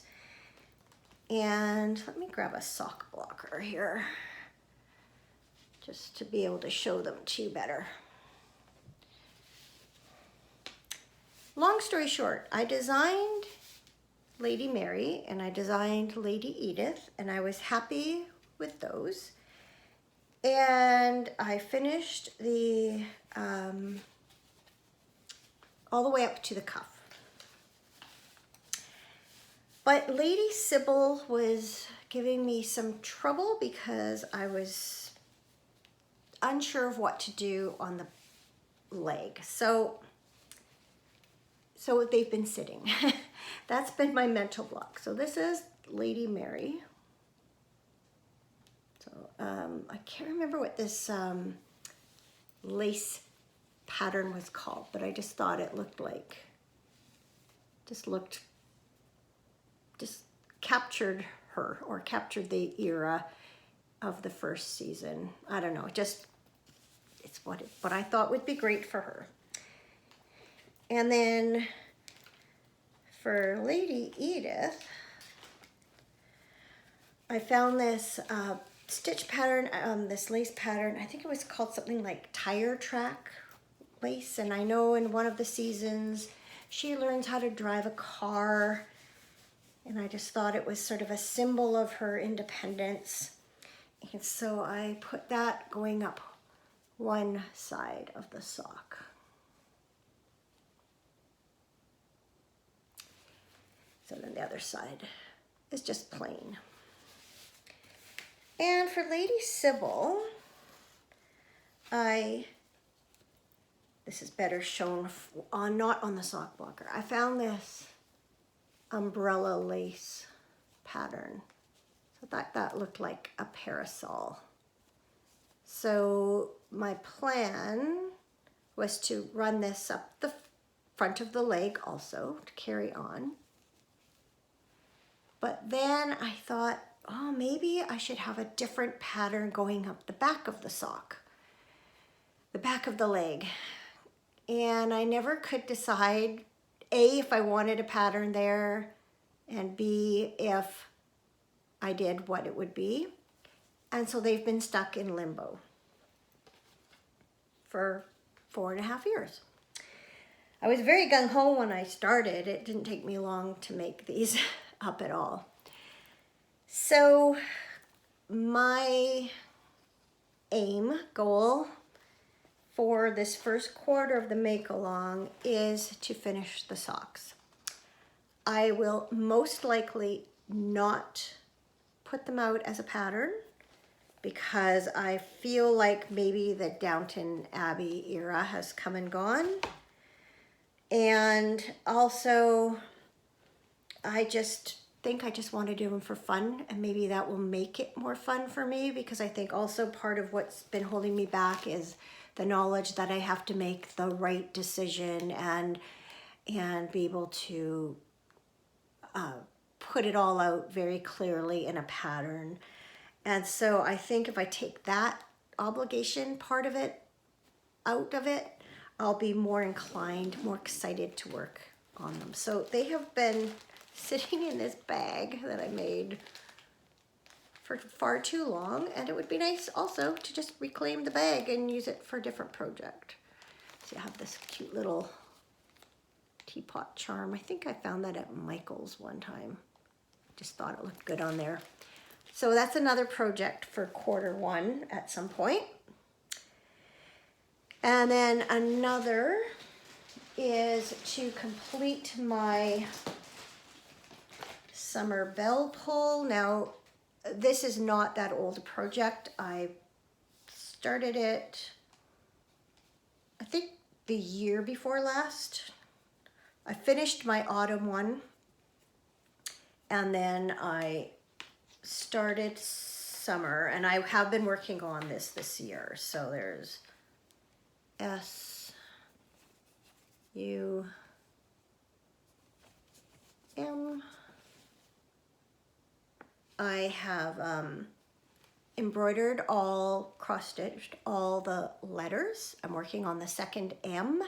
And let me grab a sock blocker here, just to be able to show them to you better. Long story short, I designed Lady Mary and I designed Lady Edith, and I was happy with those. And I finished the all the way up to the cuff. But Lady Sybil was giving me some trouble because I was unsure of what to do on the leg. So they've been sitting. That's been my mental block. So this is Lady Mary. So I can't remember what this lace pattern was called, but I just thought it looked like, just captured her, or captured the era of the first season. I don't know, it's what I thought would be great for her. And then for Lady Edith, I found this stitch pattern, this lace pattern. I think it was called something like tire track lace. And I know in one of the seasons, she learns how to drive a car. And I just thought it was sort of a symbol of her independence. And so I put that going up one side of the sock. So then the other side is just plain. And for Lady Sybil, this is better shown not on the sock blocker. I found this umbrella lace pattern. So that looked like a parasol. So my plan was to run this up the front of the leg also to carry on. But then I thought, oh, maybe I should have a different pattern going up the back of the sock, the back of the leg. And I never could decide, A, if I wanted a pattern there, and B, if I did, what it would be. And so they've been stuck in limbo for 4.5 years. I was very gung-ho when I started. It didn't take me long to make these up at all. So my goal for this first quarter of the Makealong is to finish the socks. I will most likely not put them out as a pattern because I feel like maybe the Downton Abbey era has come and gone. And also, I just think I just want to do them for fun, and maybe that will make it more fun for me, because I think also part of what's been holding me back is the knowledge that I have to make the right decision and be able to put it all out very clearly in a pattern. And so I think if I take that obligation part of it out of it, I'll be more inclined, more excited to work on them. So they have been sitting in this bag that I made for far too long, and it would be nice also to just reclaim the bag and use it for a different project. So I have this cute little teapot charm. I think I found that at Michael's one time. Just thought it looked good on there. So that's another project for Q1 at some point. And then another is to complete my summer bell pull. Now, this is not that old a project. I started it, I think, the year before last. I finished my autumn one, and then I started summer, and I have been working on this year. So there's SUM. I have embroidered cross-stitched all the letters. I'm working on the second M.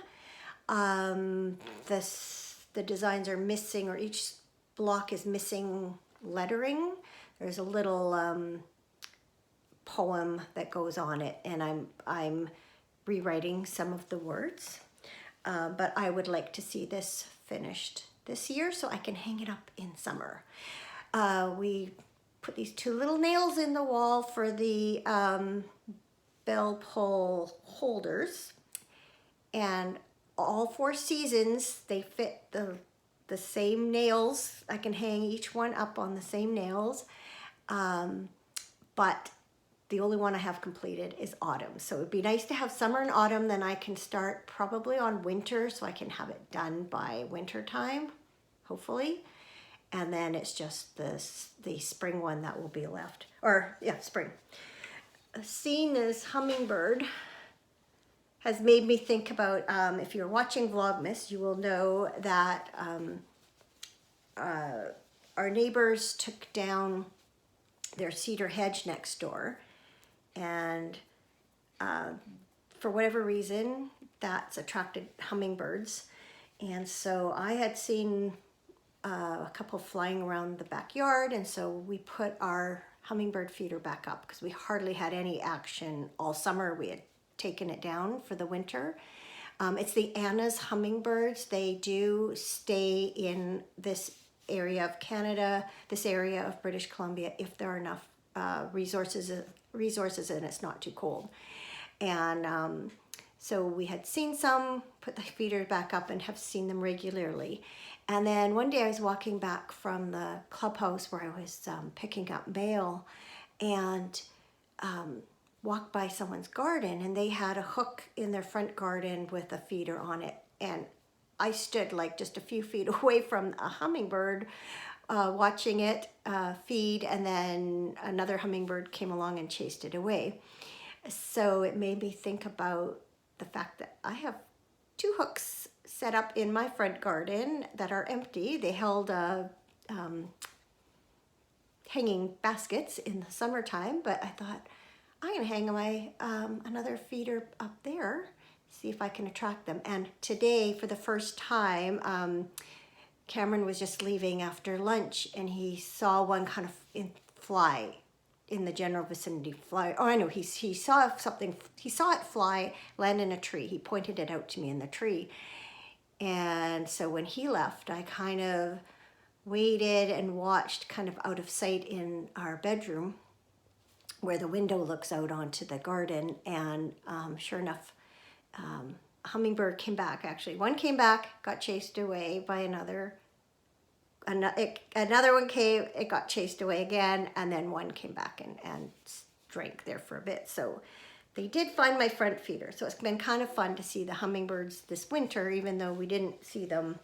The designs are missing, or each block is missing lettering. There's a little poem that goes on it, and I'm rewriting some of the words. But I would like to see this finished this year so I can hang it up in summer. We put these two little nails in the wall for the bell pull holders, and all 4 seasons they fit the same nails. I can hang each one up on the same nails, but the only one I have completed is autumn. So it'd be nice to have summer and autumn, then I can start probably on winter, so I can have it done by winter time, hopefully. And then it's just the spring one that will be left. Or, yeah, spring. Seeing this hummingbird has made me think about, if you're watching Vlogmas, you will know that our neighbors took down their cedar hedge next door. And for whatever reason, that's attracted hummingbirds. And so I had seen a couple flying around the backyard, and so we put our hummingbird feeder back up because we hardly had any action all summer. We had taken it down for the winter. It's the Anna's hummingbirds. They do stay in this area of Canada, this area of British Columbia, if there are enough resources and it's not too cold. And so we had seen some, put the feeder back up, and have seen them regularly. And then one day I was walking back from the clubhouse where I was picking up mail, and walked by someone's garden, and they had a hook in their front garden with a feeder on it. And I stood like just a few feet away from a hummingbird watching it feed, and then another hummingbird came along and chased it away. So it made me think about the fact that I have 2 hooks set up in my front garden that are empty. They held hanging baskets in the summertime, but I thought, I'm gonna hang my another feeder up there, see if I can attract them. And today, for the first time, Cameron was just leaving after lunch, and he saw one kind of fly in the general vicinity. Fly. Oh, I know. He saw something. He saw it fly, land in a tree. He pointed it out to me in the tree, and so when he left, I kind of waited and watched, kind of out of sight in our bedroom, where the window looks out onto the garden. And sure enough, a hummingbird came back. Actually, one came back, got chased away by another. Another one came, it got chased away again, and then one came back and drank there for a bit. So they did find my front feeder. So it's been kind of fun to see the hummingbirds this winter, even though we didn't see them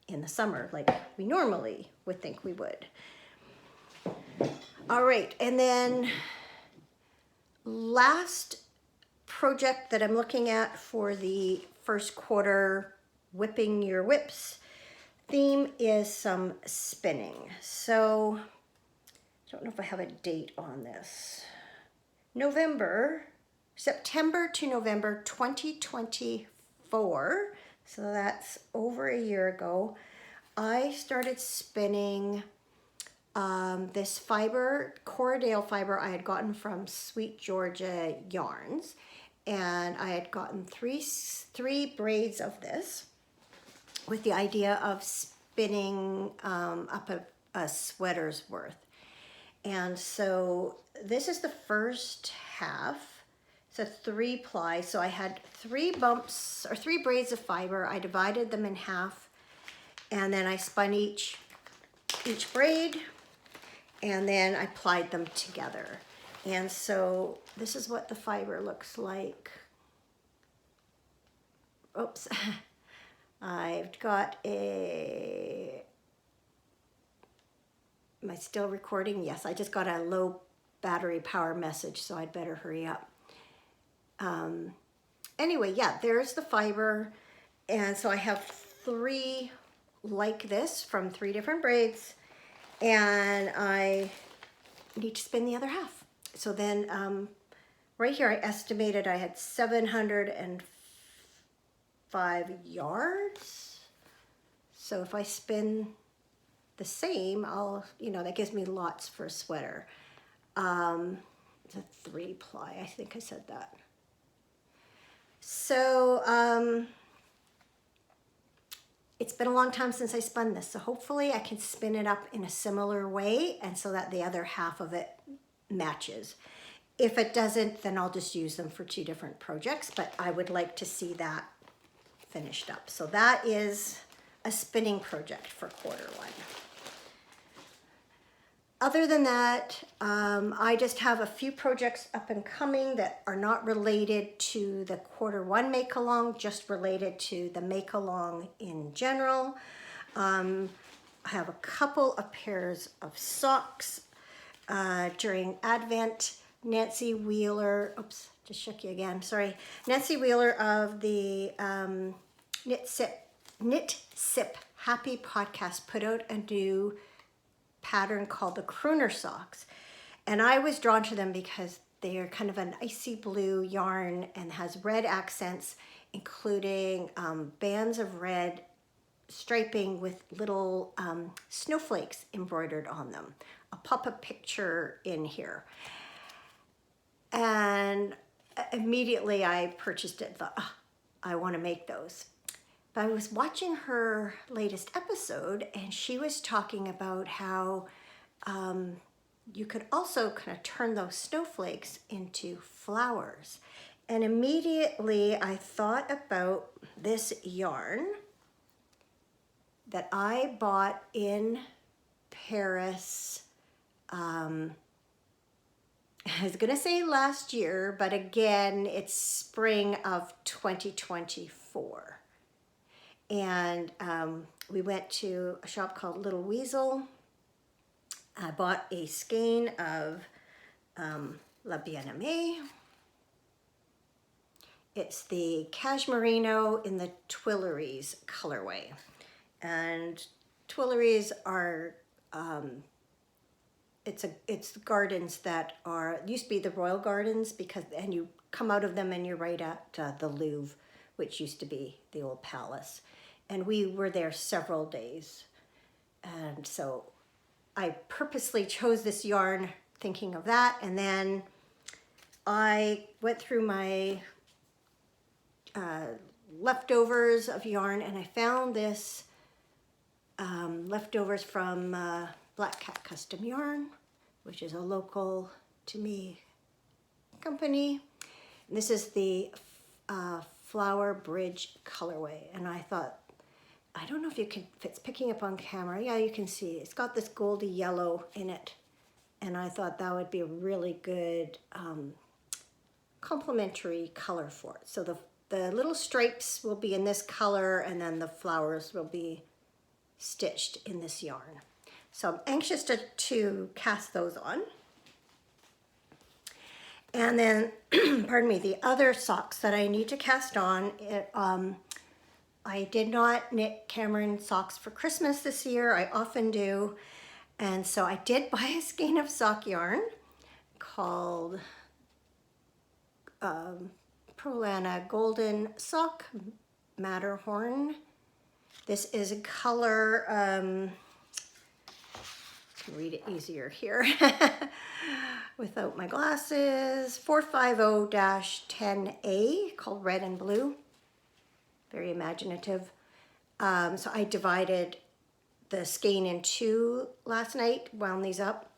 in the summer like we normally would think we would. All right, and then last project that I'm looking at for the first quarter whipping your whips theme is some spinning. So I don't know if I have a date on this. September to November 2024. So that's over a year ago. I started spinning this fiber, Corriedale fiber I had gotten from Sweet Georgia Yarns. And I had gotten three braids of this with the idea of spinning up a sweater's worth. And so this is the first half. It's a 3-ply. So I had 3 bumps or 3 braids of fiber. I divided them in half, and then I spun each braid, and then I plied them together. And so this is what the fiber looks like. Oops. I've got am I still recording? Yes, I just got a low battery power message, so I'd better hurry up. Anyway, yeah, there's the fiber. And so I have 3 like this from 3 different braids, and I need to spin the other half. So then right here, I estimated I had 705 yards. So if I spin the same, that gives me lots for a sweater. It's a 3-ply, I think I said that. So it's been a long time since I spun this, so hopefully I can spin it up in a similar way and so that the other half of it matches. If it doesn't, then I'll just use them for 2 different projects, but I would like to see that finished up. So that is a spinning project for quarter 1. Other than that, I just have a few projects up and coming that are not related to the quarter 1 Makealong, just related to the Makealong in general. I have a couple of pairs of socks during Advent. Nancy Wheeler, oops, just shook you again, sorry. Nancy Wheeler of the Knit Sip Happy podcast put out a new pattern called the Crooner socks, and I was drawn to them because they are kind of an icy blue yarn and has red accents, including bands of red striping with little snowflakes embroidered on them. I'll pop a picture in here. And immediately I purchased it, thought, oh, I want to make those. But I was watching her latest episode, and she was talking about how you could also kind of turn those snowflakes into flowers. And immediately I thought about this yarn that I bought in Paris. I was going to say last year, but again, it's spring of 2024. And we went to a shop called Little Weasel. I bought a skein of La Bien-Aimée. It's the Cashmerino in the Tuileries colorway. And Tuileries are, it's gardens that are, used to be the Royal Gardens, and you come out of them and you're right at the Louvre, which used to be the old palace. And we were there several days. And so I purposely chose this yarn thinking of that. And then I went through my leftovers of yarn, and I found this leftovers from Black Cat Custom Yarn, which is a local to me company. And this is the Flower Bridge colorway, and I thought, I don't know if if it's picking up on camera. Yeah, you can see it's got this goldy yellow in it, and I thought that would be a really good complementary color for it. So the little stripes will be in this color, and then the flowers will be stitched in this yarn. So I'm anxious to cast those on. And then, pardon me, the other socks that I need to cast on, I did not knit Cameron socks for Christmas this year. I often do. And so I did buy a skein of sock yarn called Prolana Golden Sock Matterhorn. This is a color, I can read it easier here without my glasses, 450-10A, called Red and Blue. Very imaginative. So I divided the skein in two last night, wound these up.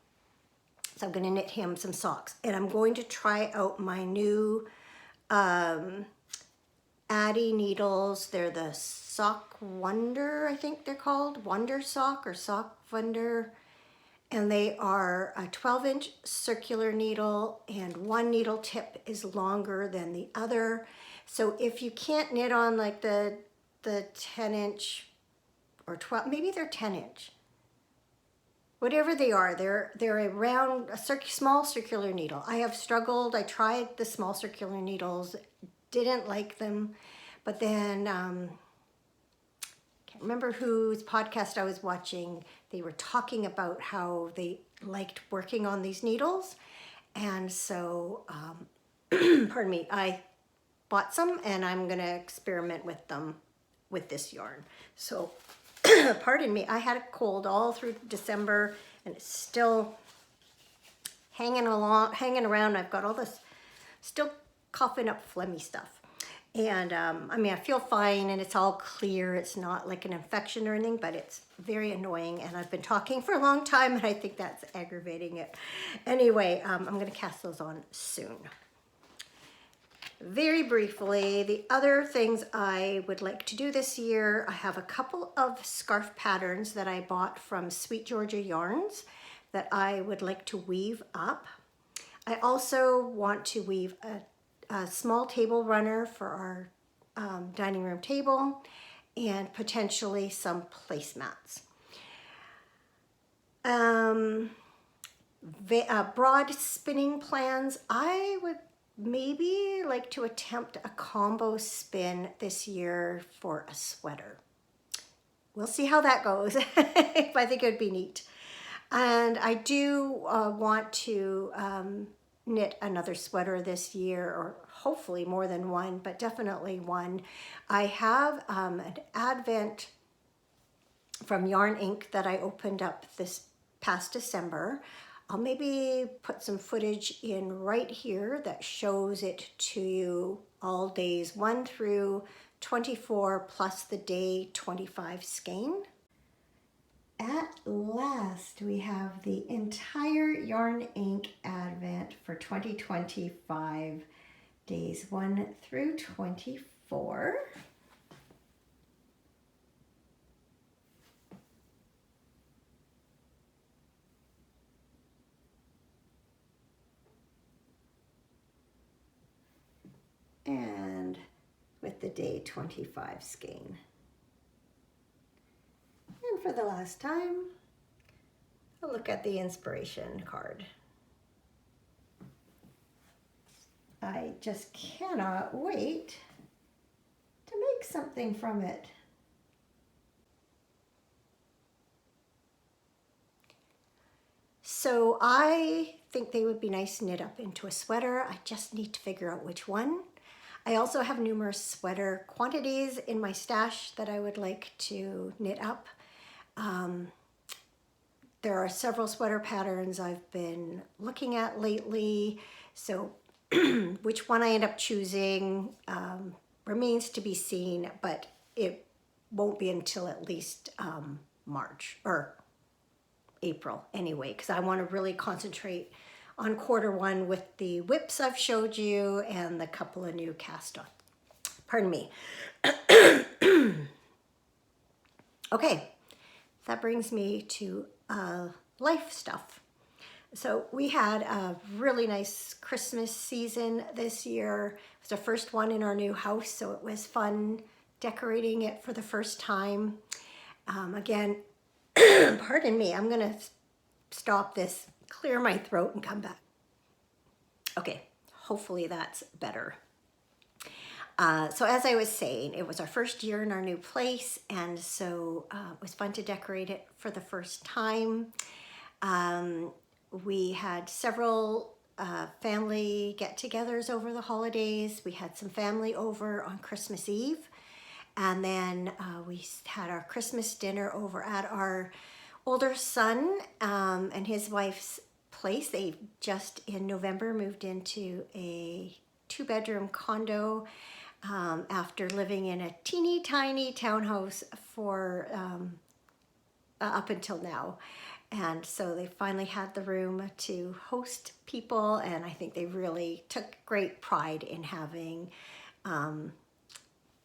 So I'm going to knit him some socks. And I'm going to try out my new Addy needles. They're the Sock Wonder, I think they're called. Wonder Sock or Sock Wonder. And they are a 12-inch circular needle, and one needle tip is longer than the other. So if you can't knit on like the 10-inch or 12, maybe they're 10-inch. Whatever they are, they're a round, small circular needle. I have struggled. I tried the small circular needles, didn't like them, but then can't remember whose podcast I was watching. They were talking about how they liked working on these needles, and so pardon me, I bought some, and I'm gonna experiment with them with this yarn. So pardon me, I had a cold all through December, and it's still hanging around. I've got all this still coughing up phlegmy stuff. And I mean, I feel fine, and it's all clear. It's not like an infection or anything, but it's very annoying. And I've been talking for a long time, and I think that's aggravating it. Anyway, I'm going to cast those on soon. Very briefly, the other things I would like to do this year, I have a couple of scarf patterns that I bought from Sweet Georgia Yarns that I would like to weave up. I also want to weave a small table runner for our dining room table, and potentially some placemats. Broad spinning plans, I would maybe like to attempt a combo spin this year for a sweater. We'll see how that goes. I think it would be neat. And I do want to knit another sweater this year, or hopefully more than one, but definitely one. I have an advent from Yarn Inc. that I opened up this past December. I'll maybe put some footage in right here that shows it to you all days 1 through 24 plus the day 25 skein. At last, we have the entire Yarn Inc. Advent for 2025, days 1 through 24. And with the day 25 skein. And for the last time, a look at the inspiration card. I just cannot wait to make something from it. So I think they would be nice knit up into a sweater. I just need to figure out which one. I also have numerous sweater quantities in my stash that I would like to knit up. There are several sweater patterns I've been looking at lately, so which one I end up choosing remains to be seen, but it won't be until at least March or April anyway, because I want to really concentrate on quarter 1 with the whips I've showed you and the couple of new cast on. Pardon me. Okay, that brings me to life stuff. So we had a really nice Christmas season this year. It was the first one in our new house, so it was fun decorating it for the first time. Again, pardon me, I'm going to stop this, clear my throat, and come back. Okay, hopefully that's better. So as I was saying, it was our first year in our new place, and so it was fun to decorate it for the first time. We had several family get-togethers over the holidays. We had some family over on Christmas Eve, and then we had our Christmas dinner over at our older son and his wife's place. They just in November moved into a 2-bedroom condo after living in a teeny tiny townhouse for up until now. And so they finally had the room to host people, and I think they really took great pride in having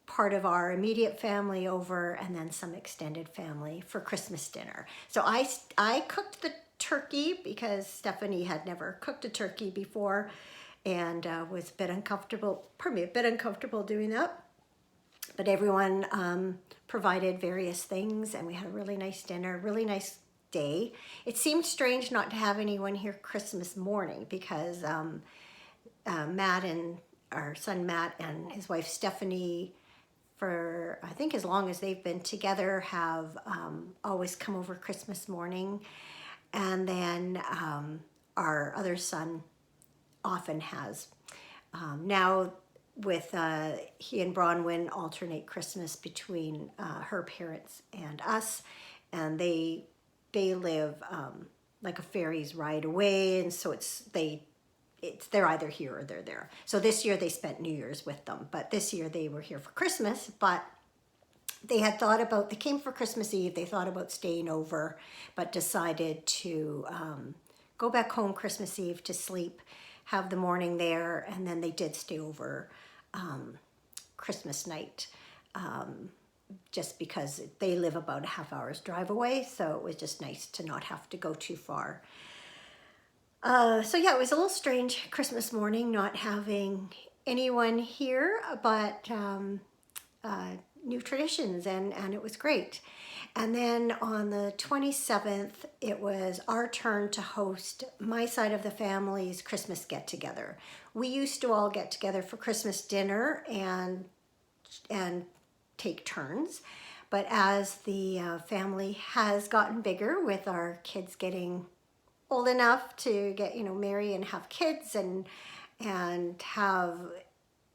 part of our immediate family over and then some extended family for Christmas dinner. So I cooked the turkey because Stephanie had never cooked a turkey before and was a bit uncomfortable doing that. But everyone provided various things, and we had a really nice dinner, really nice day. It seemed strange not to have anyone here Christmas morning because Matt and our son Matt and his wife Stephanie, for I think as long as they've been together, have always come over Christmas morning. And then our other son often has. Now with he and Bronwyn alternate Christmas between her parents and us, and they live like a ferry's ride away, and so they're either here or they're there. So this year they spent New Year's with them, but this year they were here for Christmas. But they had thought about, they came for Christmas Eve, they thought about staying over, but decided to go back home Christmas Eve to sleep, have the morning there, and then they did stay over Christmas night, just because they live about a half hour's drive away, so it was just nice to not have to go too far. So yeah, it was a little strange Christmas morning not having anyone here, but new traditions, and it was great. And then on the 27th, it was our turn to host my side of the family's Christmas get-together. We used to all get together for Christmas dinner and take turns, but as the family has gotten bigger, with our kids getting old enough to get, marry and have kids and have,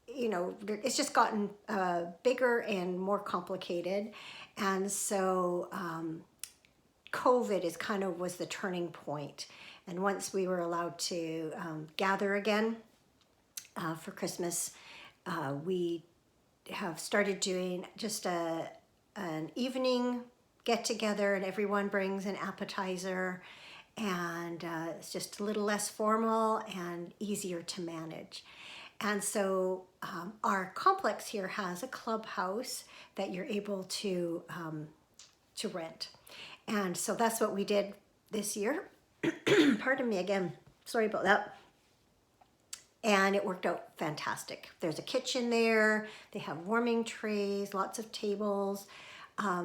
it's just gotten bigger and more complicated. And so COVID was the turning point. And once we were allowed to gather again for Christmas, we have started doing just an evening get together, and everyone brings an appetizer, and it's just a little less formal and easier to manage. And so our complex here has a clubhouse that you're able to rent. And so that's what we did this year. Pardon me again, sorry about that. And it worked out fantastic. There's a kitchen there, they have warming trays, lots of tables.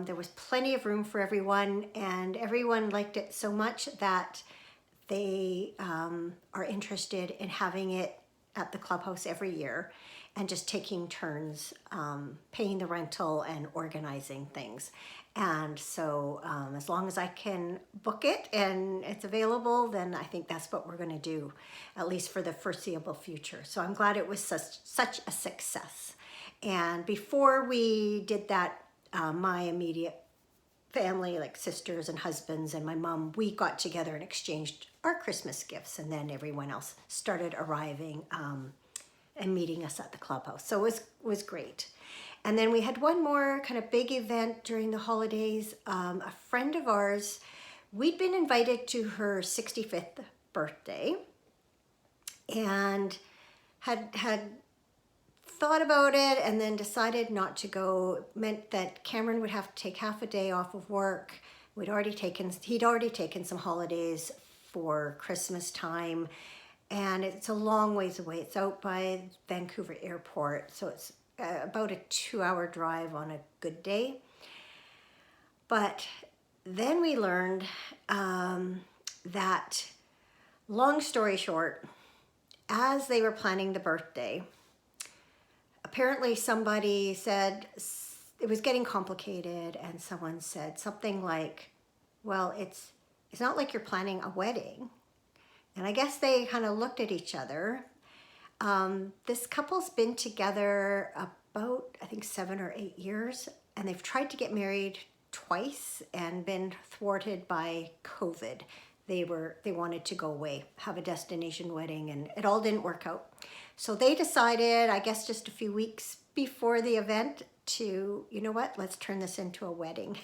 There was plenty of room for everyone, and everyone liked it so much that they are interested in having it at the clubhouse every year and just taking turns paying the rental and organizing things. And so as long as I can book it and it's available, then I think that's what we're going to do, at least for the foreseeable future. So I'm glad it was such a success. And before we did that, my immediate family, like sisters and husbands and my mom, we got together and exchanged our Christmas gifts, and then everyone else started arriving and meeting us at the clubhouse. So it was great. And then we had one more kind of big event during the holidays. A friend of ours, we'd been invited to her 65th birthday and had thought about it and then decided not to go. It meant that Cameron would have to take half a day off of work. He'd already taken some holidays for Christmas time, and it's a long ways away. It's out by Vancouver Airport, so it's about a 2-hour drive on a good day. But then we learned that, long story short, as they were planning the birthday, apparently somebody said it was getting complicated, and someone said something like, well, it's not like you're planning a wedding. And I guess they kind of looked at each other. This couple's been together about, I think, 7 or 8 years, and they've tried to get married twice and been thwarted by COVID. They wanted to go away, have a destination wedding, and it all didn't work out. So they decided, I guess just a few weeks before the event, to, you know what, let's turn this into a wedding.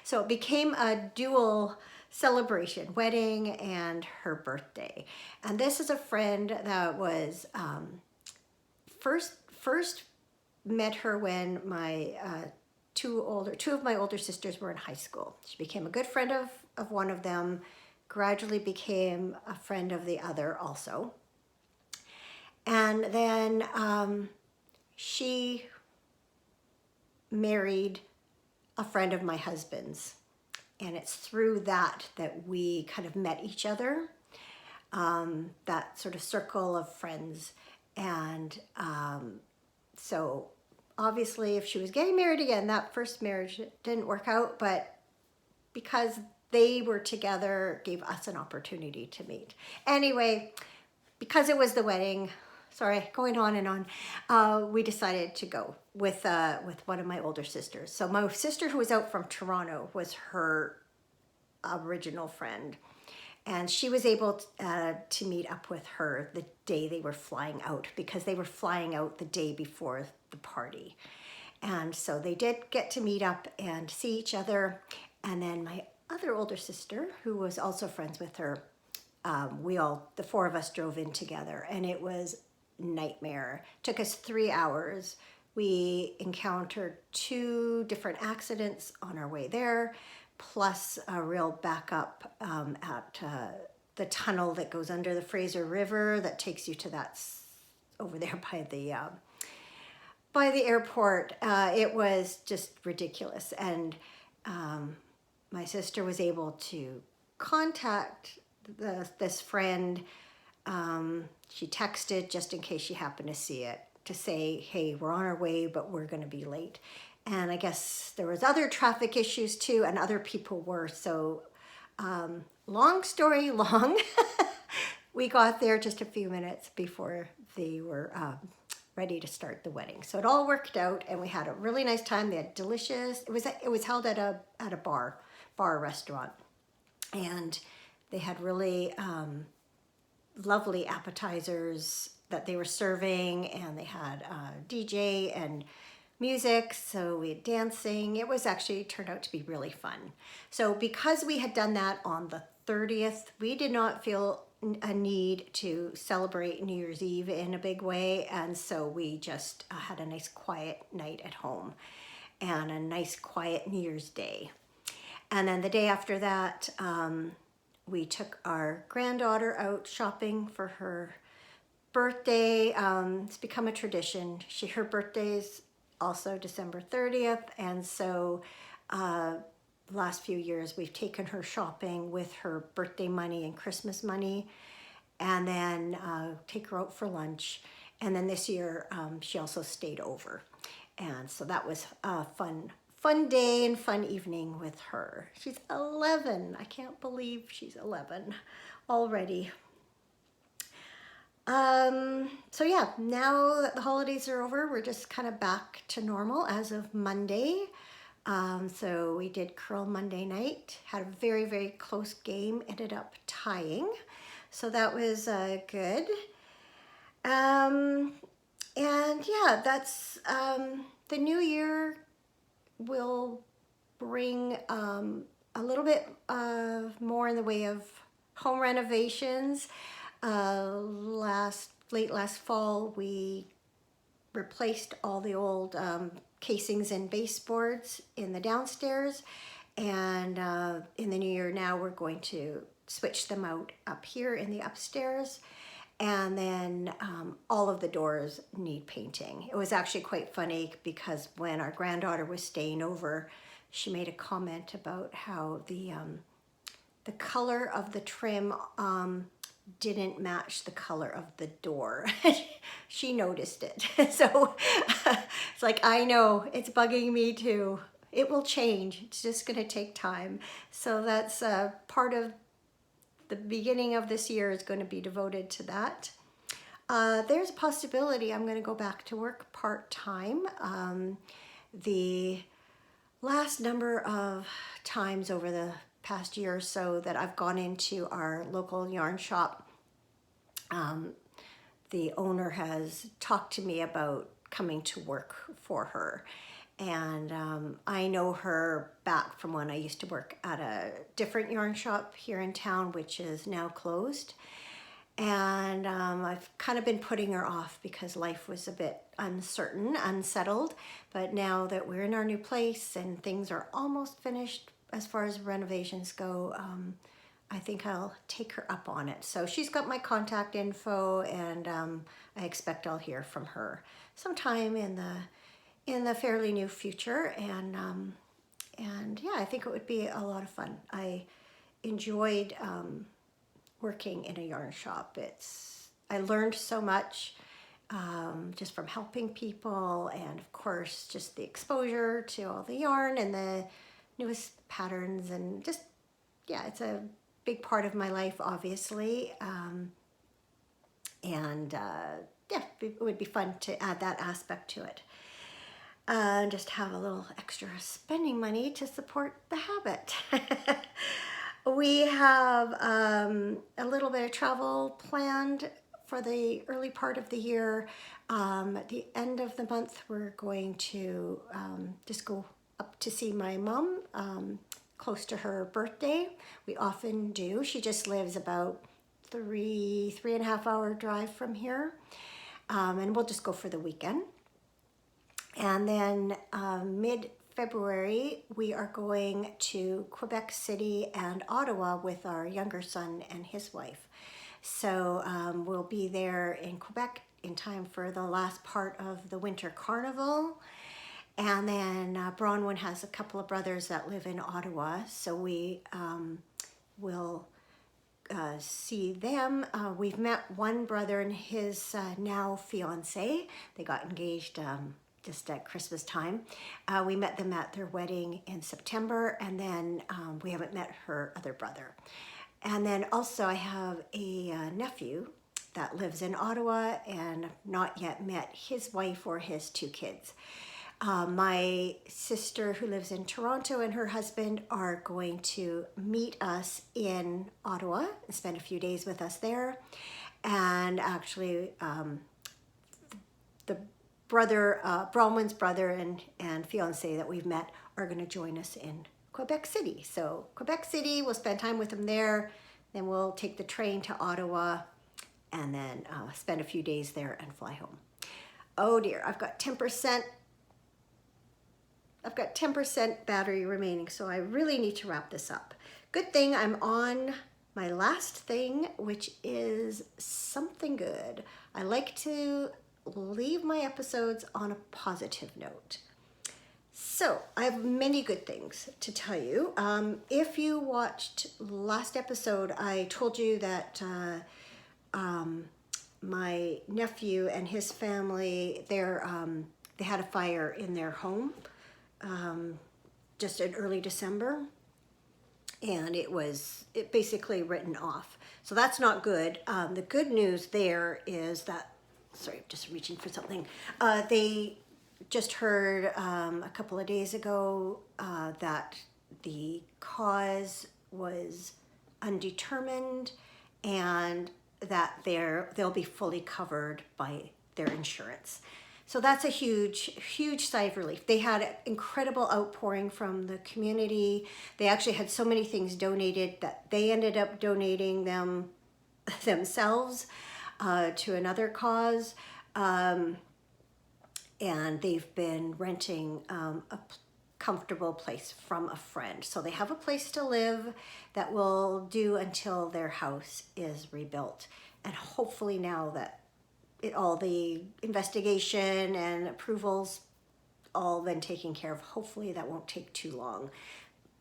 So it became a dual celebration, wedding and her birthday. And this is a friend that was first met her when my two of my older sisters were in high school. She became a good friend of one of them, gradually became a friend of the other also. And then she married a friend of my husband's. And it's through that we kind of met each other, that sort of circle of friends. And so obviously if she was getting married again, that first marriage didn't work out, but because they were together, gave us an opportunity to meet. Anyway, because it was the wedding, sorry, going on and on, we decided to go with one of my older sisters. So my sister, who was out from Toronto, was her original friend. And she was able to meet up with her the day they were flying out, because they were flying out the day before the party. And so they did get to meet up and see each other. And then my other older sister, who was also friends with her, the four of us drove in together, and it was nightmare. It took us 3 hours. We encountered 2 different accidents on our way there, plus a real backup at the tunnel that goes under the Fraser River that takes you to that over there by the airport. It was just ridiculous. And my sister was able to contact this friend. She texted just in case she happened to see it, to say, hey, we're on our way, but we're going to be late. And I guess there was other traffic issues too, and other people were. So long story long, we got there just a few minutes before they were ready to start the wedding. So it all worked out, and we had a really nice time. They had delicious, it was held at a bar restaurant, and they had really lovely appetizers that they were serving, and they had DJ and music, so we had dancing. It was actually turned out to be really fun. So because we had done that on the 30th, we did not feel a need to celebrate New Year's Eve in a big way, and so we just had a nice quiet night at home and a nice quiet New Year's Day. And then the day after that, we took our granddaughter out shopping for her birthday. It's become a tradition. Her birthday's also December 30th, and so last few years we've taken her shopping with her birthday money and Christmas money, and then take her out for lunch. And then this year she also stayed over, and so that was a fun day and fun evening with her. She's 11. I can't believe she's 11 already. So yeah, now that the holidays are over, we're just kind of back to normal as of Monday. So we did curl Monday night, had a very, very close game, ended up tying. So that was good. And yeah, that's the new year will bring a little bit more in the way of home renovations. Late last fall, we replaced all the old casings and baseboards in the downstairs, and in the new year now we're going to switch them out up here in the upstairs. And then all of the doors need painting. It was actually quite funny because when our granddaughter was staying over, she made a comment about how the color of the trim didn't match the color of the door. She noticed it. So it's like, I know, it's bugging me too. It will change. It's just going to take time. So that's part of the beginning of this year is going to be devoted to that. There's a possibility I'm going to go back to work part-time. The last number of times over the past year or so that I've gone into our local yarn shop, the owner has talked to me about coming to work for her. And I know her back from when I used to work at a different yarn shop here in town, which is now closed. And I've kind of been putting her off because life was a bit uncertain, unsettled. But now that we're in our new place and things are almost finished as far as renovations go, I think I'll take her up on it. So she's got my contact info, and I expect I'll hear from her sometime in the fairly near future. And yeah, I think it would be a lot of fun. I enjoyed working in a yarn shop. I learned so much just from helping people, and of course just the exposure to all the yarn and the newest patterns, and just, yeah, it's a big part of my life, obviously. Yeah, it would be fun to add that aspect to it. Just have a little extra spending money to support the habit. We have a little bit of travel planned for the early part of the year. At the end of the month, we're going to just go up to see my mom, close to her birthday. We often do. She just lives about three and a half hour drive from here. And we'll just go for the weekend. And then mid-February, we are going to Quebec City and Ottawa with our younger son and his wife. So we'll be there in Quebec in time for the last part of the Winter Carnival. And then Bronwyn has a couple of brothers that live in Ottawa, so we will see them. We've met one brother and his now fiance. They got engaged just at Christmas time. We met them at their wedding in September, and then we haven't met her other brother. And then also I have a nephew that lives in Ottawa and not yet met his wife or his two kids. My sister who lives in Toronto and her husband are going to meet us in Ottawa and spend a few days with us there. And actually the brother, Bronwyn's brother and fiance that we've met are going to join us in Quebec City. So Quebec City, we'll spend time with them there. Then we'll take the train to Ottawa and then spend a few days there and fly home. Oh dear, I've got 10% battery remaining, so I really need to wrap this up. Good thing I'm on my last thing, which is something good. I like to leave my episodes on a positive note. So I have many good things to tell you. If you watched last episode, I told you that my nephew and his family, they had a fire in their home just in early December, and it basically written off. So that's not good. The good news there is that, sorry, I'm just reaching for something. They just heard a couple of days ago that the cause was undetermined and that they'll be fully covered by their insurance. So that's a huge sigh of relief. They had an incredible outpouring from the community. They actually had so many things donated that they ended up donating them themselves to another cause. And they've been renting a comfortable place from a friend. So they have a place to live that will do until their house is rebuilt. And hopefully now that all the investigation and approvals all been taken care of. Hopefully that won't take too long.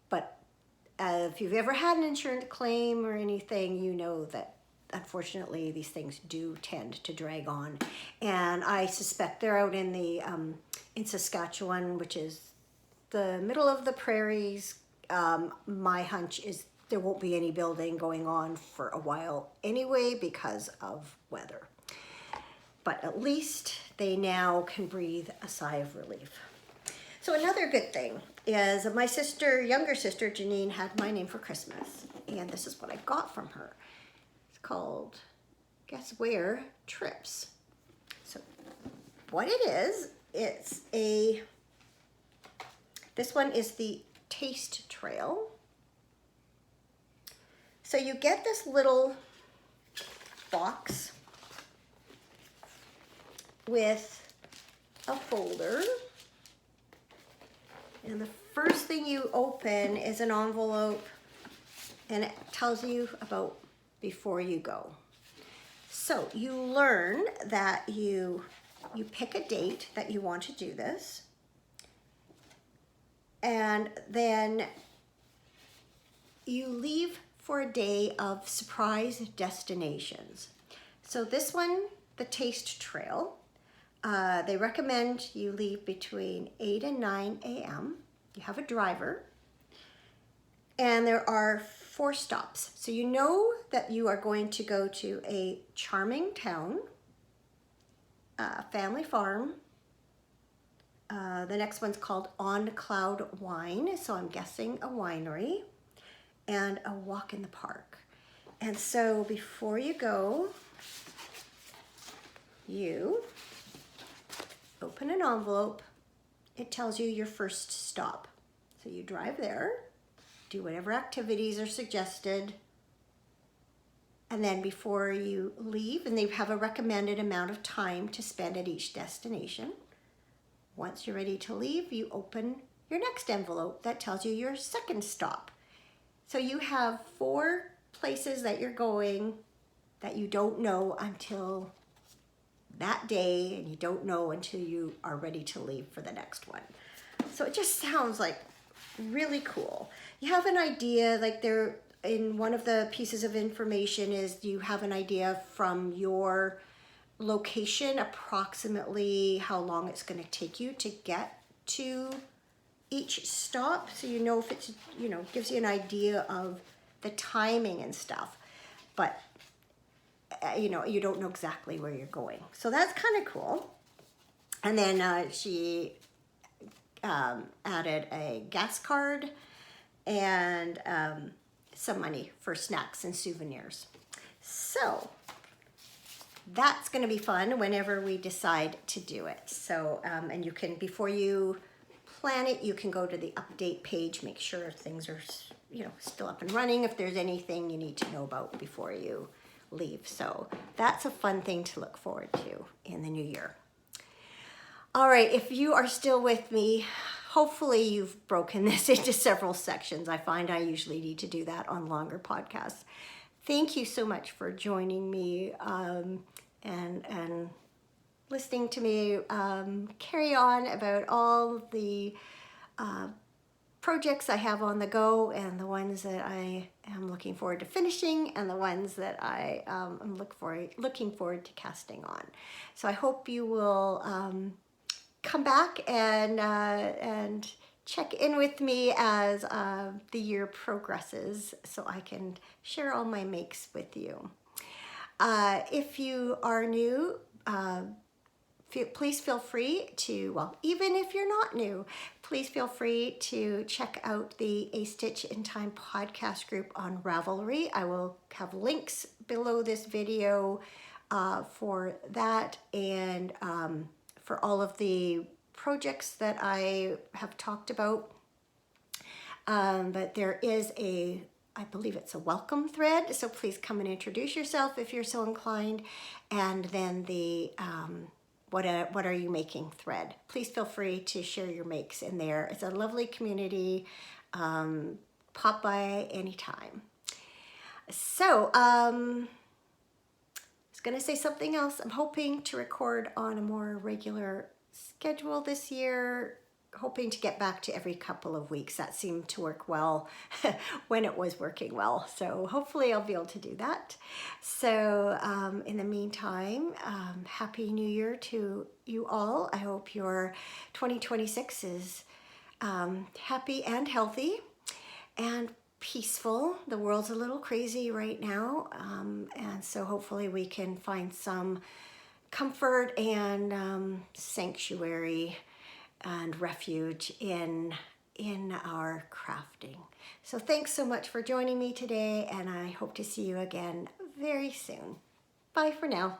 But if you've ever had an insurance claim or anything, you know that unfortunately these things do tend to drag on. And I suspect they're out in the in Saskatchewan, which is the middle of the prairies. My hunch is there won't be any building going on for a while anyway because of weather. But at least they now can breathe a sigh of relief. So another good thing is my sister, younger sister, Janine, had my name for Christmas. And this is what I got from her. It's called, guess where, Trips. So what it is, this one is the Taste Trail. So you get this little box with a folder. And the first thing you open is an envelope, and it tells you about before you go. So you learn that you pick a date that you want to do this, and then you leave for a day of surprise destinations. So this one, the Taste Trail, they recommend you leave between 8 and 9 a.m. You have a driver, and there are 4 stops. So you know that you are going to go to a charming town, family farm. The next one's called On Cloud Wine, so I'm guessing a winery, and a walk in the park. And so before you go, you open an envelope. It tells you your first stop. So you drive there, do whatever activities are suggested, and then before you leave, and they have a recommended amount of time to spend at each destination. Once you're ready to leave, you open your next envelope that tells you your second stop. So you have 4 places that you're going that you don't know until that day, and you don't know until you are ready to leave for the next one. So it just sounds like really cool. You have an idea, like there in one of the pieces of information is you have an idea from your location approximately how long it's going to take you to get to each stop, so you know if it's, you know, gives you an idea of the timing and stuff. But you know, you don't know exactly where you're going. So that's kind of cool. And then she added a gas card and some money for snacks and souvenirs. So that's going to be fun whenever we decide to do it. So, and you can, before you plan it, you can go to the update page, make sure things are, you know, still up and running, if there's anything you need to know about before you leave. So that's a fun thing to look forward to in the new year. All right, if you are still with me, hopefully you've broken this into several sections. I find I usually need to do that on longer podcasts. Thank you so much for joining me and listening to me carry on about all the projects I have on the go, and the ones that I am looking forward to finishing, and the ones that I am looking forward to casting on. So I hope you will come back and check in with me as the year progresses, so I can share all my makes with you. If you are new, please feel free to, well, even if you're not new, please feel free to check out the A Stitch in Time podcast group on Ravelry. I will have links below this video for that, and for all of the projects that I have talked about. But there is I believe it's a welcome thread, so please come and introduce yourself if you're so inclined, and then the what are you making thread. Please feel free to share your makes in there. It's a lovely community. Pop by anytime. So I was going to say something else. I'm hoping to record on a more regular schedule this year. hoping to get back to every couple of weeks. That seemed to work well when it was working well. So hopefully I'll be able to do that. So in the meantime, Happy New Year to you all. I hope your 2026 is happy and healthy and peaceful. The world's a little crazy right now, and so hopefully we can find some comfort and sanctuary and refuge in our crafting. So thanks so much for joining me today, and I hope to see you again very soon. Bye for now.